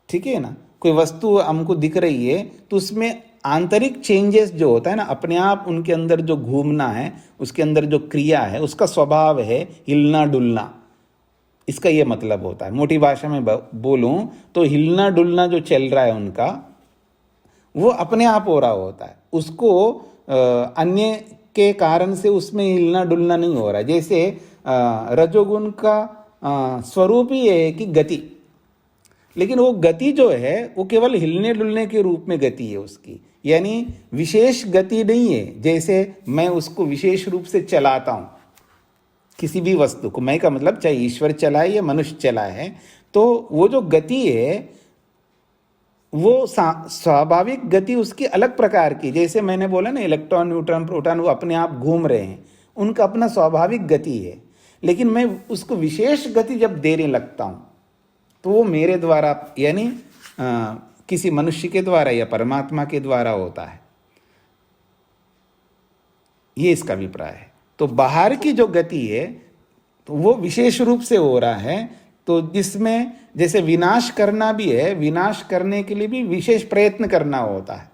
ठीक है ना? कोई वस्तु हमको दिख रही है तो उसमें आंतरिक चेंजेस जो होता है ना, अपने आप उनके अंदर जो घूमना है, उसके अंदर जो क्रिया है, उसका स्वभाव है हिलना डुलना। इसका ये मतलब होता है, मोटी भाषा में बोलूं तो हिलना डुलना जो चल रहा है उनका, वो अपने आप हो रहा होता है, उसको अन्य के कारण से उसमें हिलना डुलना नहीं हो रहा है। जैसे रजोगुण का स्वरूप ही है कि गति, लेकिन वो गति जो है वो केवल हिलने डुलने के रूप में गति है उसकी, यानी विशेष गति नहीं है। जैसे मैं उसको विशेष रूप से चलाता हूँ किसी भी वस्तु को, मैं का मतलब चाहे ईश्वर चलाए या मनुष्य चलाए, तो वो जो गति है वो स्वाभाविक गति उसकी अलग प्रकार की। जैसे मैंने बोला ना, इलेक्ट्रॉन न्यूट्रॉन प्रोटॉन वो अपने आप घूम रहे हैं, उनका अपना स्वाभाविक गति है। लेकिन मैं उसको विशेष गति जब देने लगता हूँ तो वो मेरे द्वारा, यानी किसी मनुष्य के द्वारा या परमात्मा के द्वारा होता है। ये इसका अभिप्राय है। तो बाहर की जो गति है तो वो विशेष रूप से हो रहा है, तो जिसमें जैसे विनाश करना भी है, विनाश करने के लिए भी विशेष प्रयत्न करना होता है,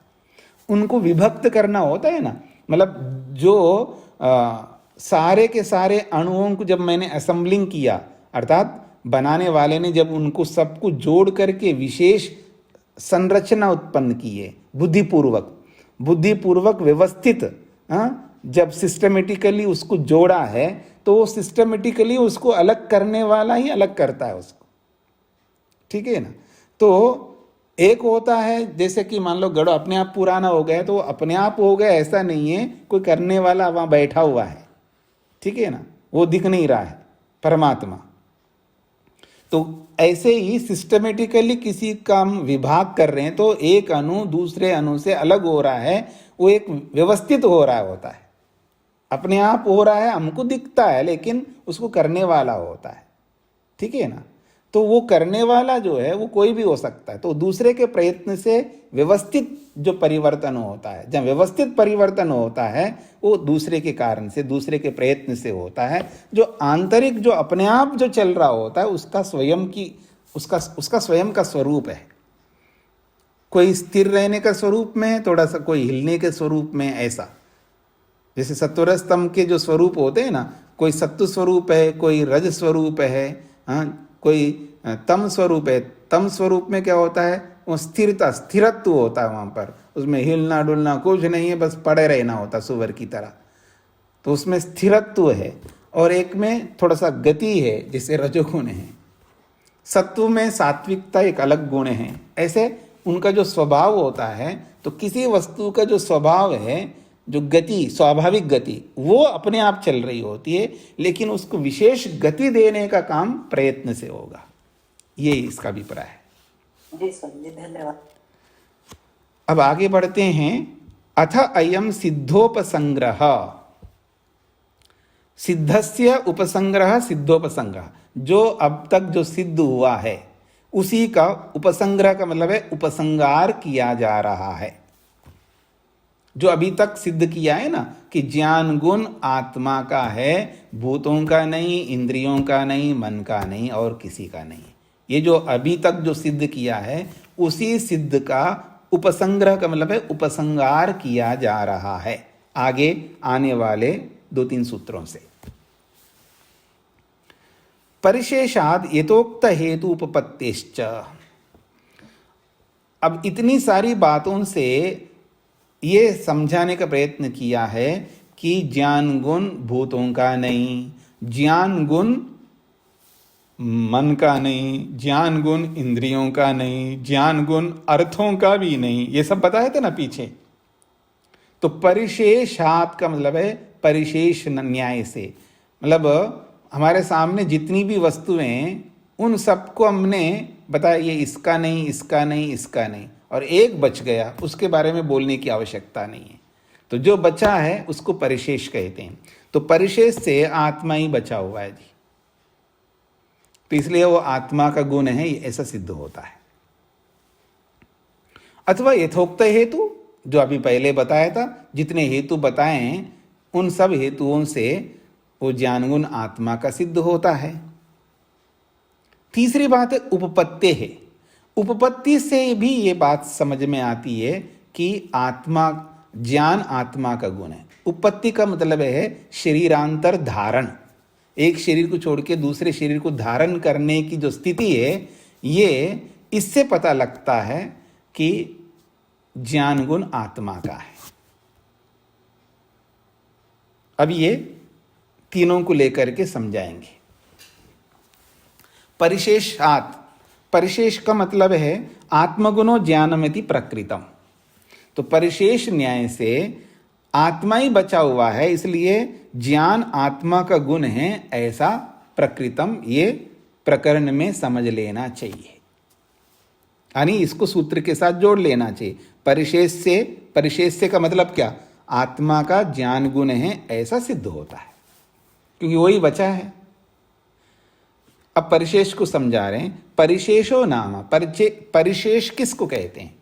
उनको विभक्त करना होता है ना। मतलब जो सारे के सारे अणुओं को जब मैंने असेंबलिंग किया, अर्थात बनाने वाले ने जब उनको सबको जोड़ करके विशेष संरचना उत्पन्न की है, बुद्धिपूर्वक व्यवस्थित, जब सिस्टमेटिकली उसको जोड़ा है, तो वो सिस्टमेटिकली उसको अलग करने वाला ही अलग करता है उसको, ठीक है ना। तो एक होता है जैसे कि मान लो घड़ो अपने आप पुराना हो गया तो अपने आप हो गया, ऐसा नहीं है, कोई करने वाला वहाँ बैठा हुआ है, ठीक है ना, वो दिख नहीं रहा है, परमात्मा। तो ऐसे ही सिस्टमेटिकली किसी का विभाग कर रहे हैं तो एक अणु दूसरे अणु से अलग हो रहा है, वो एक व्यवस्थित हो रहा होता है, अपने आप हो रहा है, हमको दिखता है, लेकिन उसको करने वाला होता है, ठीक है ना। तो वो करने वाला जो है वो कोई भी हो सकता है। तो दूसरे के प्रयत्न से व्यवस्थित जो परिवर्तन होता है, जब व्यवस्थित परिवर्तन होता है वो दूसरे के कारण से, दूसरे के प्रयत्न से होता है। जो आंतरिक जो अपने आप जो चल रहा होता है उसका स्वयं की उसका स्वयं का स्वरूप है। कोई स्थिर रहने का स्वरूप में है, थोड़ा सा कोई हिलने के स्वरूप में, ऐसा। जैसे सत्वर स्तंभ के जो स्वरूप होते हैं ना, कोई सत्व स्वरूप है, कोई रज स्वरूप है, कोई तम स्वरूप है। तम स्वरूप में क्या होता है, वो स्थिरत्व होता है, वहाँ पर उसमें हिलना डुलना कुछ नहीं है, बस पड़े रहना होता सुअर की तरह, तो उसमें स्थिरत्व है। और एक में थोड़ा सा गति है, जैसे रजोगुण है। सत्व में सात्विकता एक अलग गुण है। ऐसे उनका जो स्वभाव होता है, तो किसी वस्तु का जो स्वभाव है, जो गति, स्वाभाविक गति, वो अपने आप चल रही होती है, लेकिन उसको विशेष गति देने का काम प्रयत्न से होगा। ये इसका अभिप्राय है। जी स्वामी जी, धन्यवाद। अब आगे बढ़ते हैं। अथ अयम सिद्धोपसंग्रह, सिद्धस्य उपसंग्रह सिद्धोपसंग्रह, जो अब तक जो सिद्ध हुआ है उसी का उपसंग्रह का मतलब है उपसंगार किया जा रहा है। जो अभी तक सिद्ध किया है ना कि ज्ञान गुण आत्मा का है, भूतों का नहीं, इंद्रियों का नहीं, मन का नहीं और किसी का नहीं। ये जो अभी तक जो सिद्ध किया है उसी सिद्ध का उपसंग्रह का मतलब है उपसंगार किया जा रहा है आगे आने वाले 2-3 सूत्रों से। परिशेषाद यथोक्त हेतु उपपत्तिश्च। अब इतनी सारी बातों से ये समझाने का प्रयत्न किया है कि ज्ञान गुण भूतों का नहीं, ज्ञान गुण मन का नहीं, ज्ञान गुण इंद्रियों का नहीं, ज्ञान गुण अर्थों का भी नहीं, ये सब बताए थे ना पीछे। तो परिशेषात का मतलब है परिशेष न्याय से, मतलब हमारे सामने जितनी भी वस्तुएं उन सबको हमने बताया ये इसका नहीं, इसका नहीं, इसका नहीं, और एक बच गया, उसके बारे में बोलने की आवश्यकता नहीं है। तो जो बचा है उसको परिशेष कहते हैं। तो परिशेष से आत्मा ही बचा हुआ है जी, तो इसलिए वो आत्मा का गुण है, ऐसा सिद्ध होता है। अथवा यथोक्त हेतु, जो अभी पहले बताया था, जितने हेतु बताए उन सब हेतुओं से वो ज्ञान गुण आत्मा का सिद्ध होता है। तीसरी बात है उपपत्ति है। उपपत्ति से भी ये बात समझ में आती है कि आत्मा, ज्ञान आत्मा का गुण है। उपपत्ति का मतलब है शरीरांतर धारण, एक शरीर को छोड़ के दूसरे शरीर को धारण करने की जो स्थिति है, ये इससे पता लगता है कि ज्ञान गुण आत्मा का है। अब ये तीनों को लेकर के समझाएंगे। परिशेषात परिशेष का मतलब है आत्मगुणो ज्ञानमिति प्रकृतम। तो परिशेष न्याय से आत्मा ही बचा हुआ है, इसलिए ज्ञान आत्मा का गुण है, ऐसा प्रकृतम ये प्रकरण में समझ लेना चाहिए। यानी इसको सूत्र के साथ जोड़ लेना चाहिए। परिशेष से का मतलब क्या, आत्मा का ज्ञान गुण है ऐसा सिद्ध होता है, क्योंकि वही बचा है। अब परिशेष को समझा रहे हैं। परिशेषो नाम, परिशेष किसको कहते हैं?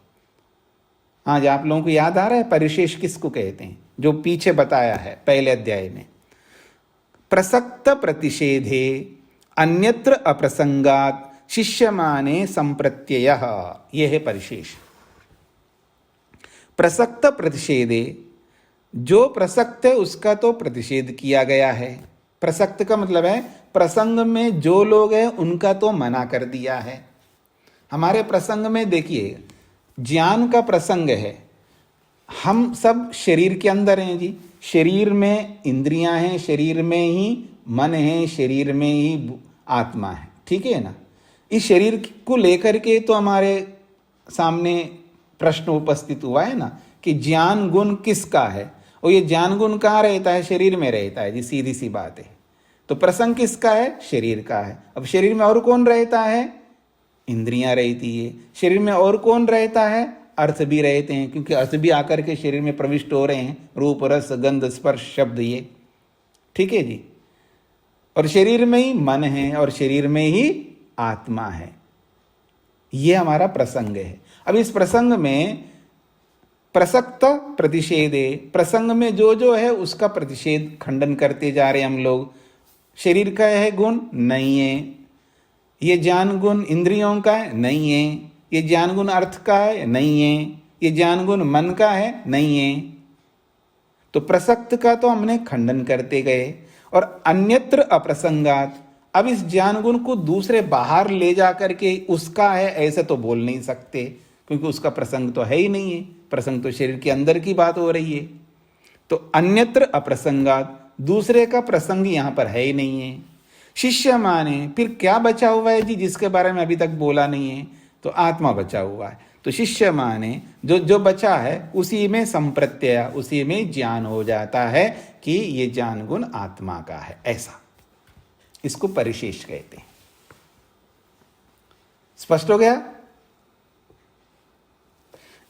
आज आप लोगों को याद आ रहा है परिशेष किसको कहते हैं? जो पीछे बताया है पहले अध्याय में, प्रसक्त प्रतिषेधे अन्यत्र अप्रसंगात शिष्यमाने संप्रत्यय, यह है परिशेष। प्रसक्त प्रतिषेधे, जो प्रसक्त है उसका तो प्रतिषेध किया गया है। प्रसक्त का मतलब है प्रसंग में जो लोग हैं उनका तो मना कर दिया है। हमारे प्रसंग में देखिए, ज्ञान का प्रसंग है, हम सब शरीर के अंदर हैं जी, शरीर में इंद्रियां हैं, शरीर में ही मन है, शरीर में ही आत्मा है, ठीक है ना। इस शरीर को लेकर के तो हमारे सामने प्रश्न उपस्थित हुआ है ना कि ज्ञान गुण किसका है, और ये ज्ञान गुण कहाँ रहता है? शरीर में रहता है जी, सीधी सी बात है। तो प्रसंग किसका है? शरीर का है। अब शरीर में और कौन रहता है? इंद्रियां रहती है। शरीर में और कौन रहता है? अर्थ भी रहते हैं, क्योंकि अर्थ भी आकर के शरीर में प्रविष्ट हो रहे हैं, रूप रस गंध स्पर्श शब्द, ये ठीक है जी। और शरीर में ही मन है और शरीर में ही आत्मा है। ये हमारा प्रसंग है। अब इस प्रसंग में प्रसक्त प्रतिषेधे, प्रसंग में जो जो है उसका प्रतिषेध खंडन करते जा रहे हैं हम लोग। शरीर का है गुण? नहीं है। ये ज्ञान गुण इंद्रियों का है? नहीं है। ये ज्ञान गुण अर्थ का है? नहीं है। ये ज्ञान गुण मन का है? नहीं है। तो प्रसक्त का तो हमने खंडन करते गए। और अन्यत्र अप्रसंगात, अब इस ज्ञान गुण को दूसरे बाहर ले जा करके उसका है ऐसे तो बोल नहीं सकते, क्योंकि उसका प्रसंग तो है ही नहीं है। प्रसंग तो शरीर के अंदर की बात हो रही है। तो अन्यत्र अप्रसंगात, दूसरे का प्रसंग यहां पर है ही नहीं है। शिष्य माने, फिर क्या बचा हुआ है जी जिसके बारे में अभी तक बोला नहीं है? तो आत्मा बचा हुआ है। तो शिष्य माने जो जो बचा है उसी में संप्रत्यय, उसी में ज्ञान हो जाता है कि ये ज्ञान गुण आत्मा का है, ऐसा इसको परिशेष कहते हैं। स्पष्ट हो गया?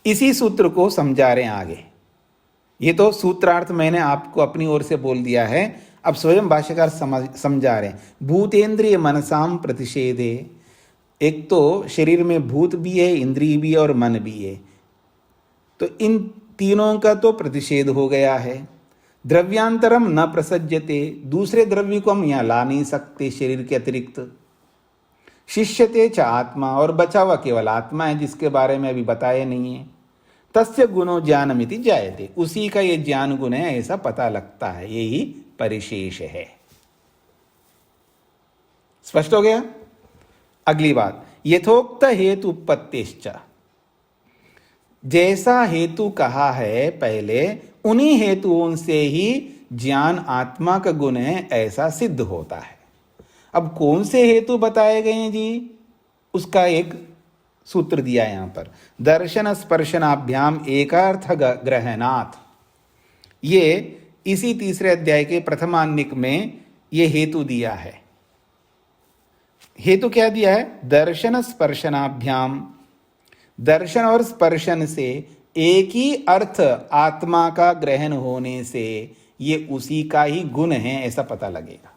इसी सूत्र को समझा रहे हैं आगे। ये तो सूत्रार्थ मैंने आपको अपनी ओर से बोल दिया है, अब स्वयं भाष्यकार समझा रहे हैं। भूतेंद्रिय मनसाम प्रतिषेधे, एक तो शरीर में भूत भी है, इंद्रिय भी है और मन भी है, तो इन तीनों का तो प्रतिषेध हो गया है। द्रव्यांतरम न प्रसज्यते, दूसरे द्रव्य को हम यहाँ ला नहीं सकते शरीर के अतिरिक्त। शिष्यते च आत्मा, और बचा हुआ केवल आत्मा है जिसके बारे में अभी बताया नहीं है। तस्य गुणो ज्ञानमिति जायते, उसी का ये ज्ञान गुण है ऐसा पता लगता है, यही परिशेष है। स्पष्ट हो गया? अगली बात, यथोक्त हेतु उत्पत्तिश्च, जैसा हेतु कहा है पहले, उन्हीं हेतुओं से ही ज्ञान आत्मा का गुण है ऐसा सिद्ध होता है। अब कौन से हेतु बताए गए हैं जी, उसका एक सूत्र दिया है यहां पर। दर्शन स्पर्शनाभ्याम एकार्थ ग्रहणात्, ये इसी तीसरे अध्याय के प्रथमान्निक में ये हेतु दिया है। हेतु क्या दिया है? दर्शन स्पर्शनाभ्याम, दर्शन और स्पर्शन से एक ही अर्थ आत्मा का ग्रहण होने से ये उसी का ही गुण है ऐसा पता लगेगा।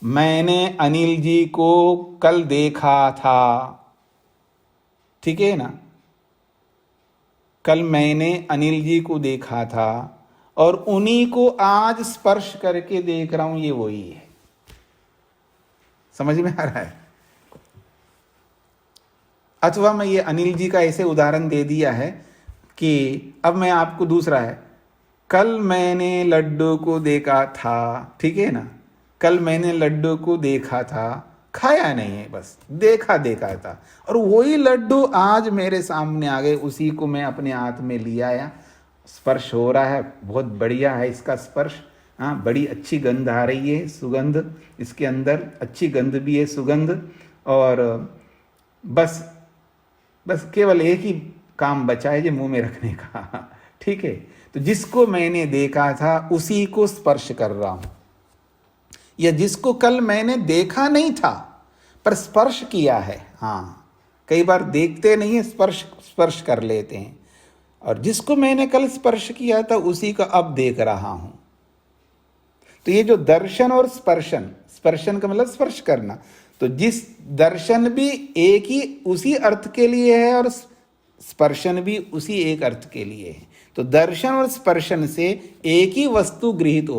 मैंने अनिल जी को कल देखा था, ठीक है ना, कल मैंने अनिल जी को देखा था और उन्हीं को आज स्पर्श करके देख रहा हूं, ये वही है। समझ में आ रहा है? अथवा मैं ये अनिल जी का ऐसे उदाहरण दे दिया है कि अब मैं आपको दूसरा है, कल मैंने लड्डू को देखा था, ठीक है ना, कल मैंने लड्डू को देखा था, खाया नहीं है, बस देखा देखा था, और वही लड्डू आज मेरे सामने आ गए, उसी को मैं अपने हाथ में लिया आया, स्पर्श हो रहा है, बहुत बढ़िया है इसका स्पर्श, हाँ, बड़ी अच्छी गंध आ रही है, सुगंध इसके अंदर अच्छी गंध भी है, सुगंध, और बस बस केवल एक ही काम बचा है जो मुंह में रखने का। ठीक है, तो जिसको मैंने देखा था उसी को स्पर्श कर रहा हूं, या जिसको कल मैंने देखा नहीं था पर स्पर्श किया है। हाँ, कई बार देखते नहीं है, स्पर्श स्पर्श कर लेते हैं। और जिसको मैंने कल स्पर्श किया था उसी का अब देख रहा हूं। तो ये जो दर्शन और स्पर्शन, स्पर्शन का मतलब स्पर्श करना, तो जिस दर्शन भी एक ही उसी अर्थ के लिए है और स्पर्शन भी उसी एक अर्थ के लिए है। तो दर्शन और स्पर्शन से एक ही वस्तु गृहीत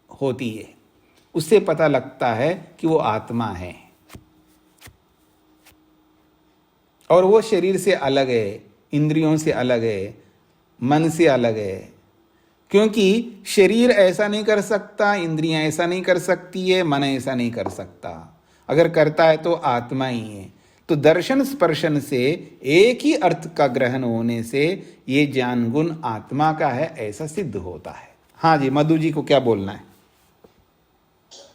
होती है, उससे पता लगता है कि वो आत्मा है और वो शरीर से अलग है, इंद्रियों से अलग है, मन से अलग है। क्योंकि शरीर ऐसा नहीं कर सकता, इंद्रियां ऐसा नहीं कर सकती है, मन ऐसा नहीं कर सकता। अगर करता है तो आत्मा ही है। तो दर्शन स्पर्शन से एक ही अर्थ का ग्रहण होने से ये ज्ञान गुण आत्मा का है, ऐसा सिद्ध होता है। हाँ जी, मधु जी को क्या बोलना है?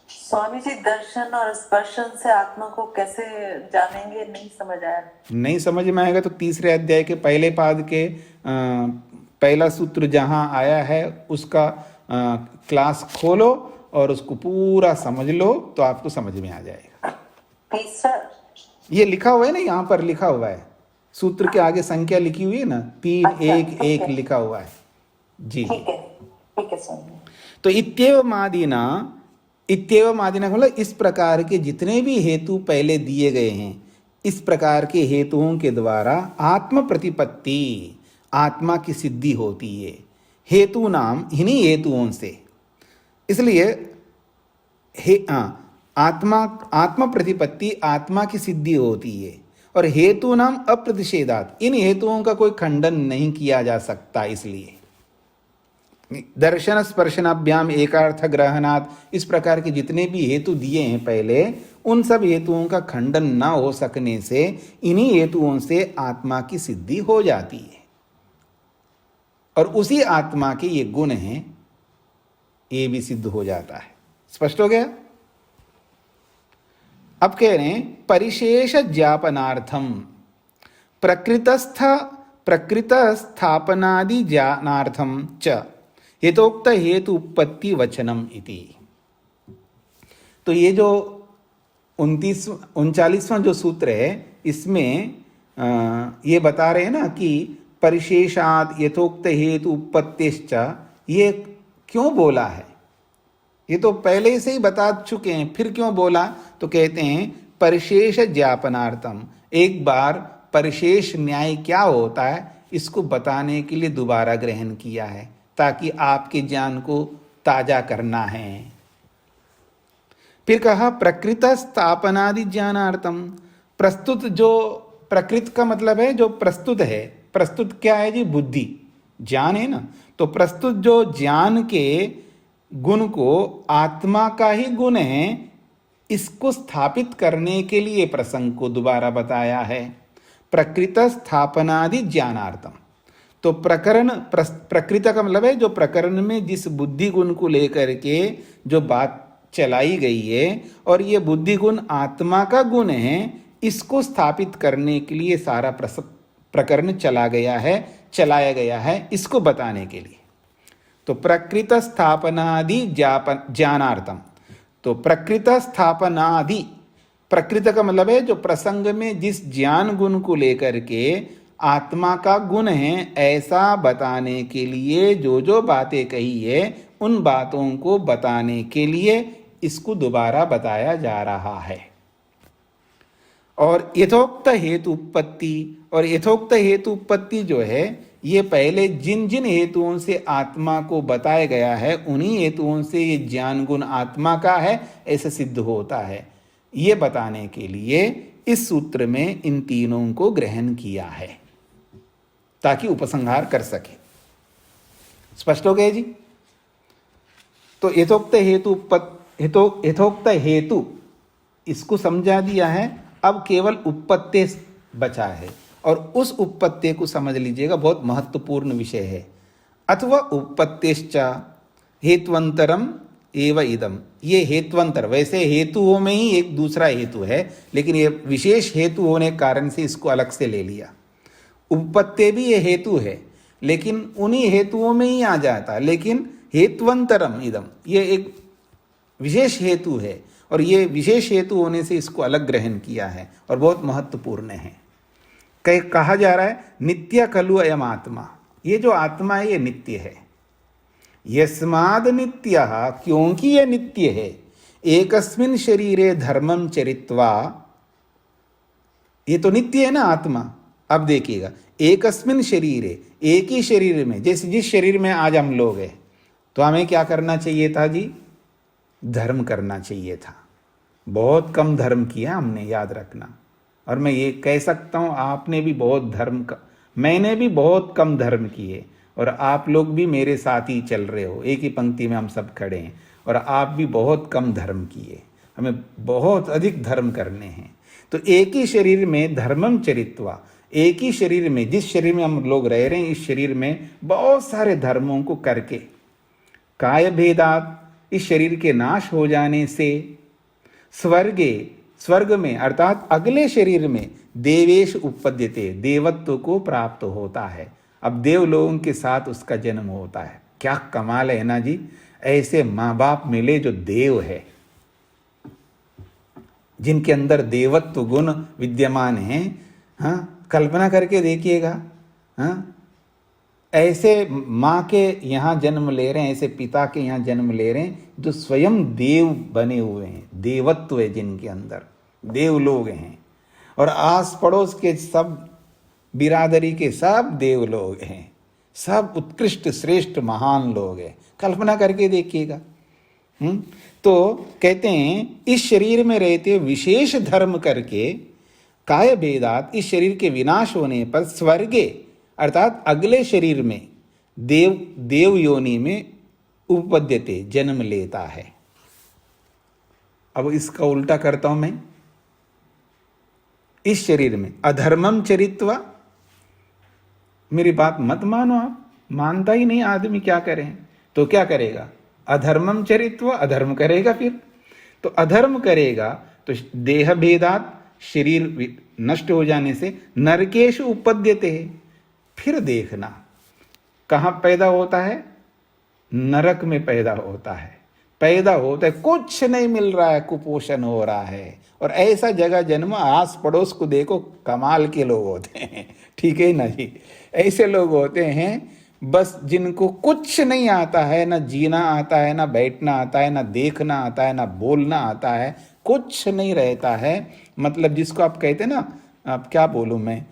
स्वामी जी, दर्शन और स्पर्शन से आत्मा को कैसे जानेंगे, नहीं समझ आया। नहीं समझ में आएगा तो तीसरे अध्याय के पहले पाद के पहला सूत्र जहां आया है उसका क्लास खोलो और उसको पूरा समझ लो तो आपको समझ में आ जाएगा। तीसरा ये लिखा हुआ है ना, यहाँ पर लिखा हुआ है, सूत्र के आगे संख्या लिखी हुई है ना, 3 अच्छा, 1 1 ओके। लिखा हुआ है जी। ठीक है स्वामी। तो इत्येव मादिना, इत्येव मादिना मतलब इस प्रकार के जितने भी हेतु पहले दिए गए हैं, इस प्रकार के हेतुओं के द्वारा आत्म प्रतिपत्ति, आत्मा की सिद्धि होती है। हेतु नाम इन्हीं हेतुओं से, इसलिए आत्मा प्रतिपत्ति, आत्मा की सिद्धि होती है। और हेतु नाम अप्रतिषेधात, इन हेतुओं का कोई खंडन नहीं किया जा सकता। इसलिए दर्शन स्पर्शनाभ्याम एकार्थ ग्रहणात, इस प्रकार के जितने भी हेतु दिए हैं पहले, उन सब हेतुओं का खंडन न हो सकने से इन्हीं हेतुओं से आत्मा की सिद्धि हो जाती है। और उसी आत्मा के ये गुण हैं, ये भी सिद्ध हो जाता है। स्पष्ट हो गया? अब कह रहे हैं परिशेष ज्ञापनार्थम प्रकृत स्थापनादि ज्ञानार्थम च हेतोक्त हेतु उत्पत्ति वचनम इति। तो ये जो 39वां जो सूत्र है, इसमें ये बता रहे हैं ना कि परिशेषाद यथोक्त हेतु उत्पत्तिश्च, ये क्यों बोला है? ये तो पहले से ही बता चुके हैं, फिर क्यों बोला? तो कहते हैं परिशेष ज्ञापनार्थम, एक बार परिशेष न्याय क्या होता है इसको बताने के लिए दोबारा ग्रहण किया है, ताकि आपके ज्ञान को ताजा करना है। फिर कहा प्रकृत स्थापनादि ज्ञानार्थम, प्रस्तुत, जो प्रकृत का मतलब है जो प्रस्तुत है, प्रस्तुत क्या है जी? बुद्धि, ज्ञान है ना। तो प्रस्तुत जो ज्ञान के गुण को आत्मा का ही गुण है, इसको स्थापित करने के लिए प्रसंग को दोबारा बताया है। प्रकृत स्थापनादि ज्ञानार्थम, तो प्रकृत का मतलब है जो प्रकरण में जिस बुद्धि गुण को लेकर के जो बात चलाई गई है, और ये बुद्धि गुण आत्मा का गुण है, इसको स्थापित करने के लिए सारा प्रकरण चलाया गया है, इसको बताने के लिए। तो प्रकृत स्थापनादि ज्ञानार्थम, तो प्रकृत स्थापनादि, प्रकृत का मतलब है जो प्रसंग में जिस ज्ञान गुण को लेकर के आत्मा का गुण है, ऐसा बताने के लिए जो जो बातें कही है, उन बातों को बताने के लिए इसको दोबारा बताया जा रहा है। और यथोक्त हेतु उत्पत्ति, और यथोक्त हेतु उत्पत्ति जो है, ये पहले जिन जिन हेतुओं से आत्मा को बताया गया है, उन्हीं हेतुओं से ये ज्ञान गुण आत्मा का है ऐसा सिद्ध होता है। ये बताने के लिए इस सूत्र में इन तीनों को ग्रहण किया है, ताकि उपसंहार कर सके। स्पष्ट हो गया जी? तो यथोक्त यथोक्त हेतु इसको समझा दिया है। अब केवल उपपत्ति बचा है, और उस उपपत्ति को समझ लीजिएगा, बहुत महत्वपूर्ण विषय है। अथवा उपपत्तिश्च हेत्वंतरम एव इदम, ये हेत्वंतर, वैसे हेतुओं में ही एक दूसरा हेतु है, लेकिन ये विशेष हेतु होने के कारण से इसको अलग से ले लिया। उपपत्ति भी ये हेतु है, लेकिन उन्हीं हेतुओं में ही आ जाता, लेकिन हेत्वंतरम इदम, ये एक विशेष हेतु है, और ये विशेष हेतु होने से इसको अलग ग्रहण किया है और बहुत महत्वपूर्ण है। कहा जा रहा है नित्य खलु अयम आत्मा, ये जो आत्मा है ये नित्य है। यस्माद नित्य, क्योंकि ये नित्य है, एकस्मिन शरीरे धर्मम चरित्वा, ये तो नित्य है ना आत्मा। अब देखिएगा, एकस्मिन शरीरे, एक ही शरीर में, जैसे जिस शरीर में आज हम लोग हैं, तो हमें क्या करना चाहिए था जी? धर्म करना चाहिए था। बहुत कम धर्म किया हमने, याद रखना। और मैं ये कह सकता हूँ आपने भी बहुत धर्म का, मैंने भी बहुत कम धर्म किए, और आप लोग भी मेरे साथ ही चल रहे हो, एक ही पंक्ति में हम सब खड़े हैं, और आप भी बहुत कम धर्म किए। हमें बहुत अधिक धर्म करने हैं। तो एक ही शरीर में धर्मम चरित्वा, एक ही शरीर में, जिस शरीर में हम लोग रह रहे हैं, इस शरीर में बहुत सारे धर्मों को करके, काय भेदात, इस शरीर के नाश हो जाने से, स्वर्गे, स्वर्ग में अर्थात अगले शरीर में, देवेश उपपद्यते, देवत्व को प्राप्त होता है। अब देव लोगों के साथ उसका जन्म होता है। क्या कमाल है ना जी, ऐसे माँ बाप मिले जो देव है, जिनके अंदर देवत्व गुण विद्यमान है। हाँ, कल्पना करके देखिएगा, हाँ, ऐसे माँ के यहाँ जन्म ले रहे हैं, ऐसे पिता के यहाँ जन्म ले रहे हैं जो स्वयं देव बने हुए हैं, देवत्व है जिनके अंदर, देव लोग हैं। और आस पड़ोस के सब बिरादरी के सब देव लोग हैं, सब उत्कृष्ट श्रेष्ठ महान लोग हैं। कल्पना करके देखिएगा। तो कहते हैं इस शरीर में रहते विशेष धर्म करके, काय भेदात, इस शरीर के विनाश होने पर स्वर्गे अर्थात अगले शरीर में, देव योनि में उपपद्यते, जन्म लेता है। अब इसका उल्टा करता हूं मैं, इस शरीर में अधर्मम चरित्वा, मेरी बात मत मानो आप, मानता ही नहीं आदमी, क्या करें? तो क्या करेगा? अधर्मम चरित्वा, अधर्म करेगा। फिर तो अधर्म करेगा तो देह भेदात, शरीर नष्ट हो जाने से नरकेश उपपद्यते है। फिर देखना कहाँ पैदा होता है? नरक में पैदा होता है। पैदा होता है, कुछ नहीं मिल रहा है, कुपोषण हो रहा है, और ऐसा जगह जन्म, आस पड़ोस को देखो, कमाल के लोग होते हैं, ठीक है ना जी? ऐसे लोग होते हैं बस जिनको कुछ नहीं आता है, ना जीना आता है, ना बैठना आता है, ना देखना आता है, ना बोलना आता है, कुछ नहीं रहता है। मतलब जिसको आप कहते हैं ना, आप क्या बोलूँ मैं,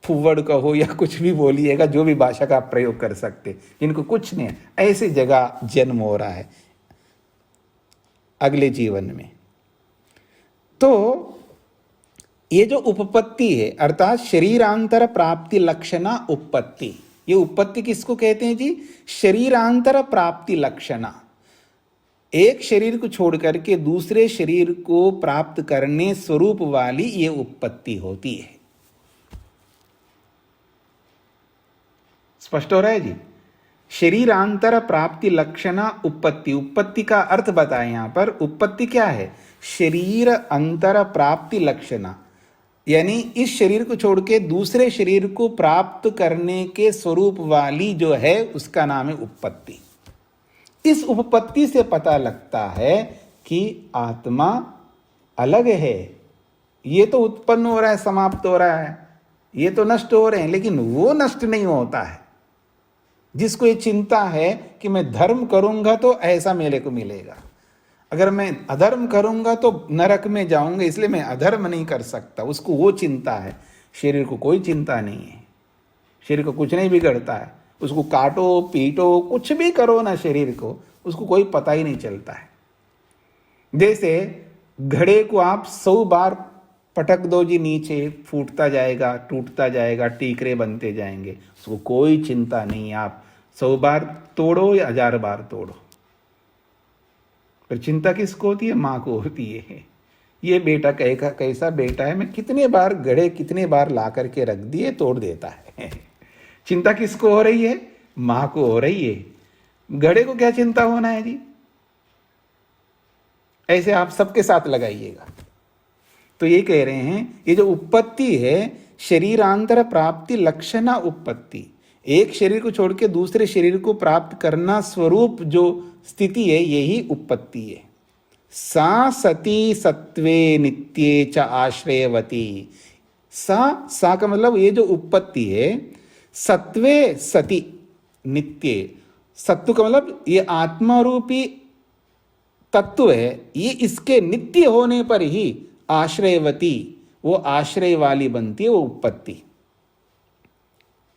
फुव्वड़ कहो या कुछ भी बोलिएगा, जो भी भाषा का आप प्रयोग कर सकते, जिनको कुछ नहीं है, ऐसी जगह जन्म हो रहा है अगले जीवन में। तो ये जो उपपत्ति है अर्थात शरीरांतर प्राप्ति लक्षणा उपपत्ति, ये उपपत्ति किसको कहते हैं जी? शरीरांतर प्राप्ति लक्षणा, एक शरीर को छोड़ करके दूसरे शरीर को प्राप्त करने स्वरूप वाली ये उपपत्ति होती है। स्पष्ट हो रहा है जी? शरीरांतर प्राप्ति लक्षणा उपपत्ति, उपपत्ति का अर्थ बताएं यहां पर। उपपत्ति क्या है? शरीर अंतर प्राप्ति लक्षणा, यानी इस शरीर को छोड़ के दूसरे शरीर को प्राप्त करने के स्वरूप वाली जो है उसका नाम है उपपत्ति। इस उपपत्ति से पता लगता है कि आत्मा अलग है। ये तो उत्पन्न हो रहा है, समाप्त हो रहा है, ये तो नष्ट हो रहे हैं, लेकिन वो नष्ट नहीं होता है। जिसको ये चिंता है कि मैं धर्म करूंगा तो ऐसा मेरे को मिलेगा, अगर मैं अधर्म करूंगा तो नरक में जाऊंगा, इसलिए मैं अधर्म नहीं कर सकता, उसको वो चिंता है। शरीर को कोई चिंता नहीं है, शरीर को कुछ नहीं बिगड़ता है, उसको काटो पीटो कुछ भी करो ना शरीर को, उसको कोई पता ही नहीं चलता है। जैसे घड़े को आप 100 बार पटक दो जी, नीचे फूटता जाएगा, टूटता जाएगा, टीकरे बनते जाएंगे, उसको कोई चिंता नहीं। आप 100 बार तोड़ो या 1000 बार तोड़ो, पर चिंता किसको होती है? माँ को होती है। ये बेटा कैसा बेटा है, मैं कितने बार घड़े कितने बार ला करके रख दिए, तोड़ देता है। चिंता किसको हो रही है? माँ को हो रही है। घड़े को क्या चिंता होना है जी? ऐसे आप सबके साथ लगाइएगा। तो ये कह रहे हैं, ये जो उत्पत्ति है, शरीरांतर प्राप्ति लक्षणा उत्पत्ति, एक शरीर को छोड़ के दूसरे शरीर को प्राप्त करना स्वरूप जो स्थिति है, यही उत्पत्ति है। सा सती सत्वे नित्ये च आश्रयवती। सा का मतलब ये जो उत्पत्ति है, सत्वे सती नित्य, सत्व का मतलब ये आत्मा रूपी तत्व है, ये इसके नित्य होने पर ही आश्रयवती, वो आश्रय वाली बनती है, वो उत्पत्ति।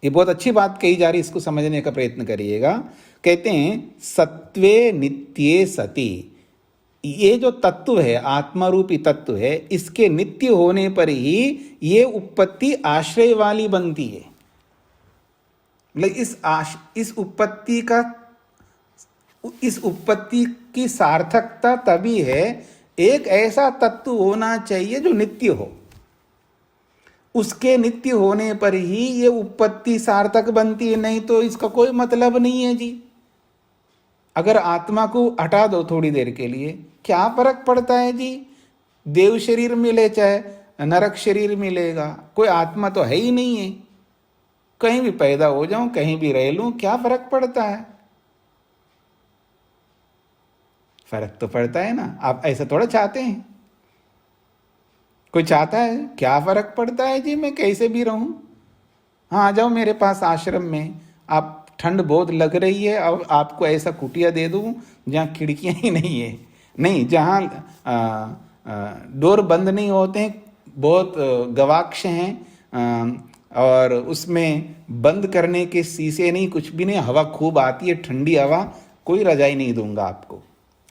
ये बहुत अच्छी बात कही जा रही, इसको समझने का प्रयत्न करिएगा। कहते हैं सत्वे नित्ये सती, ये जो तत्व है, आत्मा रूपी तत्व है, इसके नित्य होने पर ही ये उत्पत्ति आश्रय वाली बनती है। मतलब इस उत्पत्ति की सार्थकता तभी है, एक ऐसा तत्व होना चाहिए जो नित्य हो, उसके नित्य होने पर ही ये उत्पत्ति सार्थक बनती है, नहीं तो इसका कोई मतलब नहीं है जी। अगर आत्मा को हटा दो थोड़ी देर के लिए, क्या फर्क पड़ता है जी, देव शरीर मिले चाहे नरक शरीर मिलेगा, कोई आत्मा तो है ही नहीं है। कहीं भी पैदा हो जाऊं, कहीं भी रह लूं, क्या फर्क पड़ता है? फर्क तो पड़ता है ना। आप ऐसा थोड़ा चाहते हैं, कोई चाहता है? क्या फर्क पड़ता है जी, मैं कैसे भी रहूं। हाँ, आ जाओ मेरे पास आश्रम में, आप ठंड बहुत लग रही है, अब आपको ऐसा कुटिया दे दूं जहाँ खिड़कियां ही नहीं है, नहीं, जहाँ डोर बंद नहीं होते हैं, बहुत गवाक्ष हैं, और उसमें बंद करने के शीशे नहीं, कुछ भी नहीं, हवा खूब आती है, ठंडी हवा, कोई रजाई नहीं दूंगा आपको।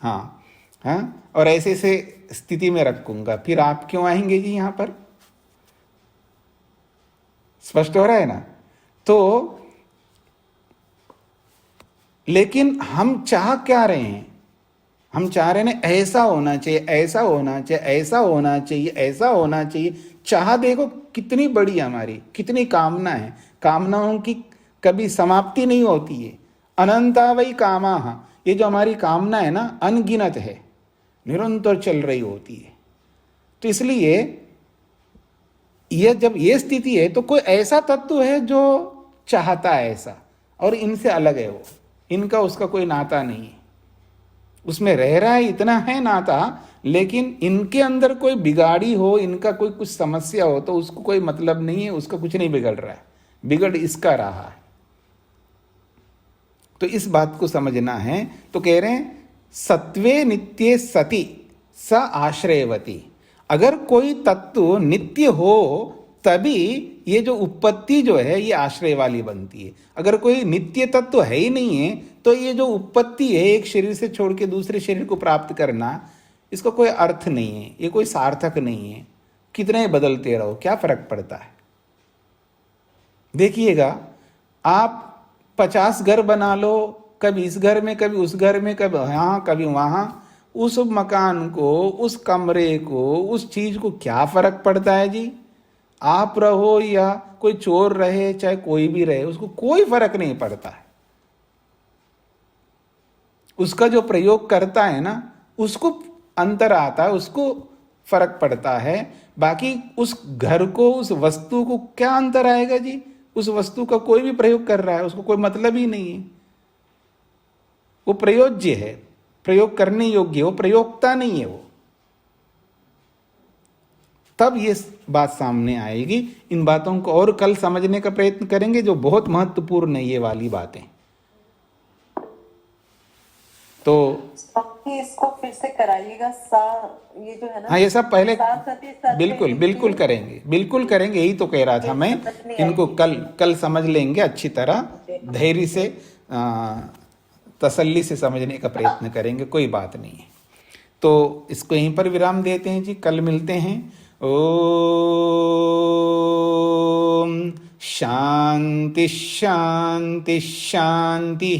हाँ हाँ, और ऐसे ऐसे स्थिति में रखूंगा, फिर आप क्यों आएंगे जी यहाँ पर? स्पष्ट हो रहा है ना? तो लेकिन हम चाह क्या रहे हैं? हम चाह रहे हैं ऐसा होना चाहिए, ऐसा होना चाहिए, ऐसा होना चाहिए, ऐसा होना चाहिए। चाह देखो कितनी बड़ी हमारी, कितनी कामना है, कामनाओं की कभी समाप्ति नहीं होती है। अनंता वही कामा, ये जो हमारी कामना है ना, अनगिनत है, निरंतर चल रही होती है। तो इसलिए यह जब ये स्थिति है, तो कोई ऐसा तत्व है जो चाहता है ऐसा, और इनसे अलग है वो, इनका उसका कोई नाता नहीं है, उसमें रह रहा है, इतना है नाता, लेकिन इनके अंदर कोई बिगाड़ी हो, इनका कोई कुछ समस्या हो, तो उसको कोई मतलब नहीं है, उसका कुछ नहीं बिगड़ रहा है, बिगड़ इसका रहा है। तो इस बात को समझना है। तो कह रहे हैं सत्वे नित्ये सति स आश्रयवती। अगर कोई तत्व नित्य हो तभी ये जो उत्पत्ति जो है ये आश्रय वाली बनती है। अगर कोई नित्य तत्व है ही नहीं है, तो ये जो उत्पत्ति है, एक शरीर से छोड़ के दूसरे शरीर को प्राप्त करना, इसका कोई अर्थ नहीं है, ये कोई सार्थक नहीं है। कितने बदलते रहो, क्या फर्क पड़ता है? देखिएगा, आप 50 घर बना लो, कभी इस घर में, कभी उस घर में, कभी यहाँ कभी वहाँ, उस मकान को, उस कमरे को, उस चीज को क्या फर्क पड़ता है जी? आप रहो या कोई चोर रहे, चाहे कोई भी रहे, उसको कोई फर्क नहीं पड़ता है। उसका जो प्रयोग करता है ना, उसको अंतर आता है, उसको फर्क पड़ता है। बाकी उस घर को, उस वस्तु को क्या अंतर आएगा जी? उस वस्तु का कोई भी प्रयोग कर रहा है, उसको कोई मतलब ही नहीं है। वो प्रयोज्य है, प्रयोग करने योग्य, वो प्रयोक्ता नहीं है वो। तब ये बात सामने आएगी। इन बातों को और कल समझने का प्रयत्न करेंगे, जो बहुत महत्वपूर्ण है ये वाली बातें। तो इसको फिर से कराइएगा। ये जो है ना, हाँ, ये सब पहले सती बिल्कुल करेंगे, बिल्कुल करेंगे, यही तो कह रहा था मैं। इनको कल समझ लेंगे अच्छी तरह, धैर्य से, तसल्ली से समझने का प्रयत्न करेंगे, कोई बात नहीं है। तो इसको यहीं पर विराम देते हैं जी, कल मिलते हैं। ओम शांति शांति शांति।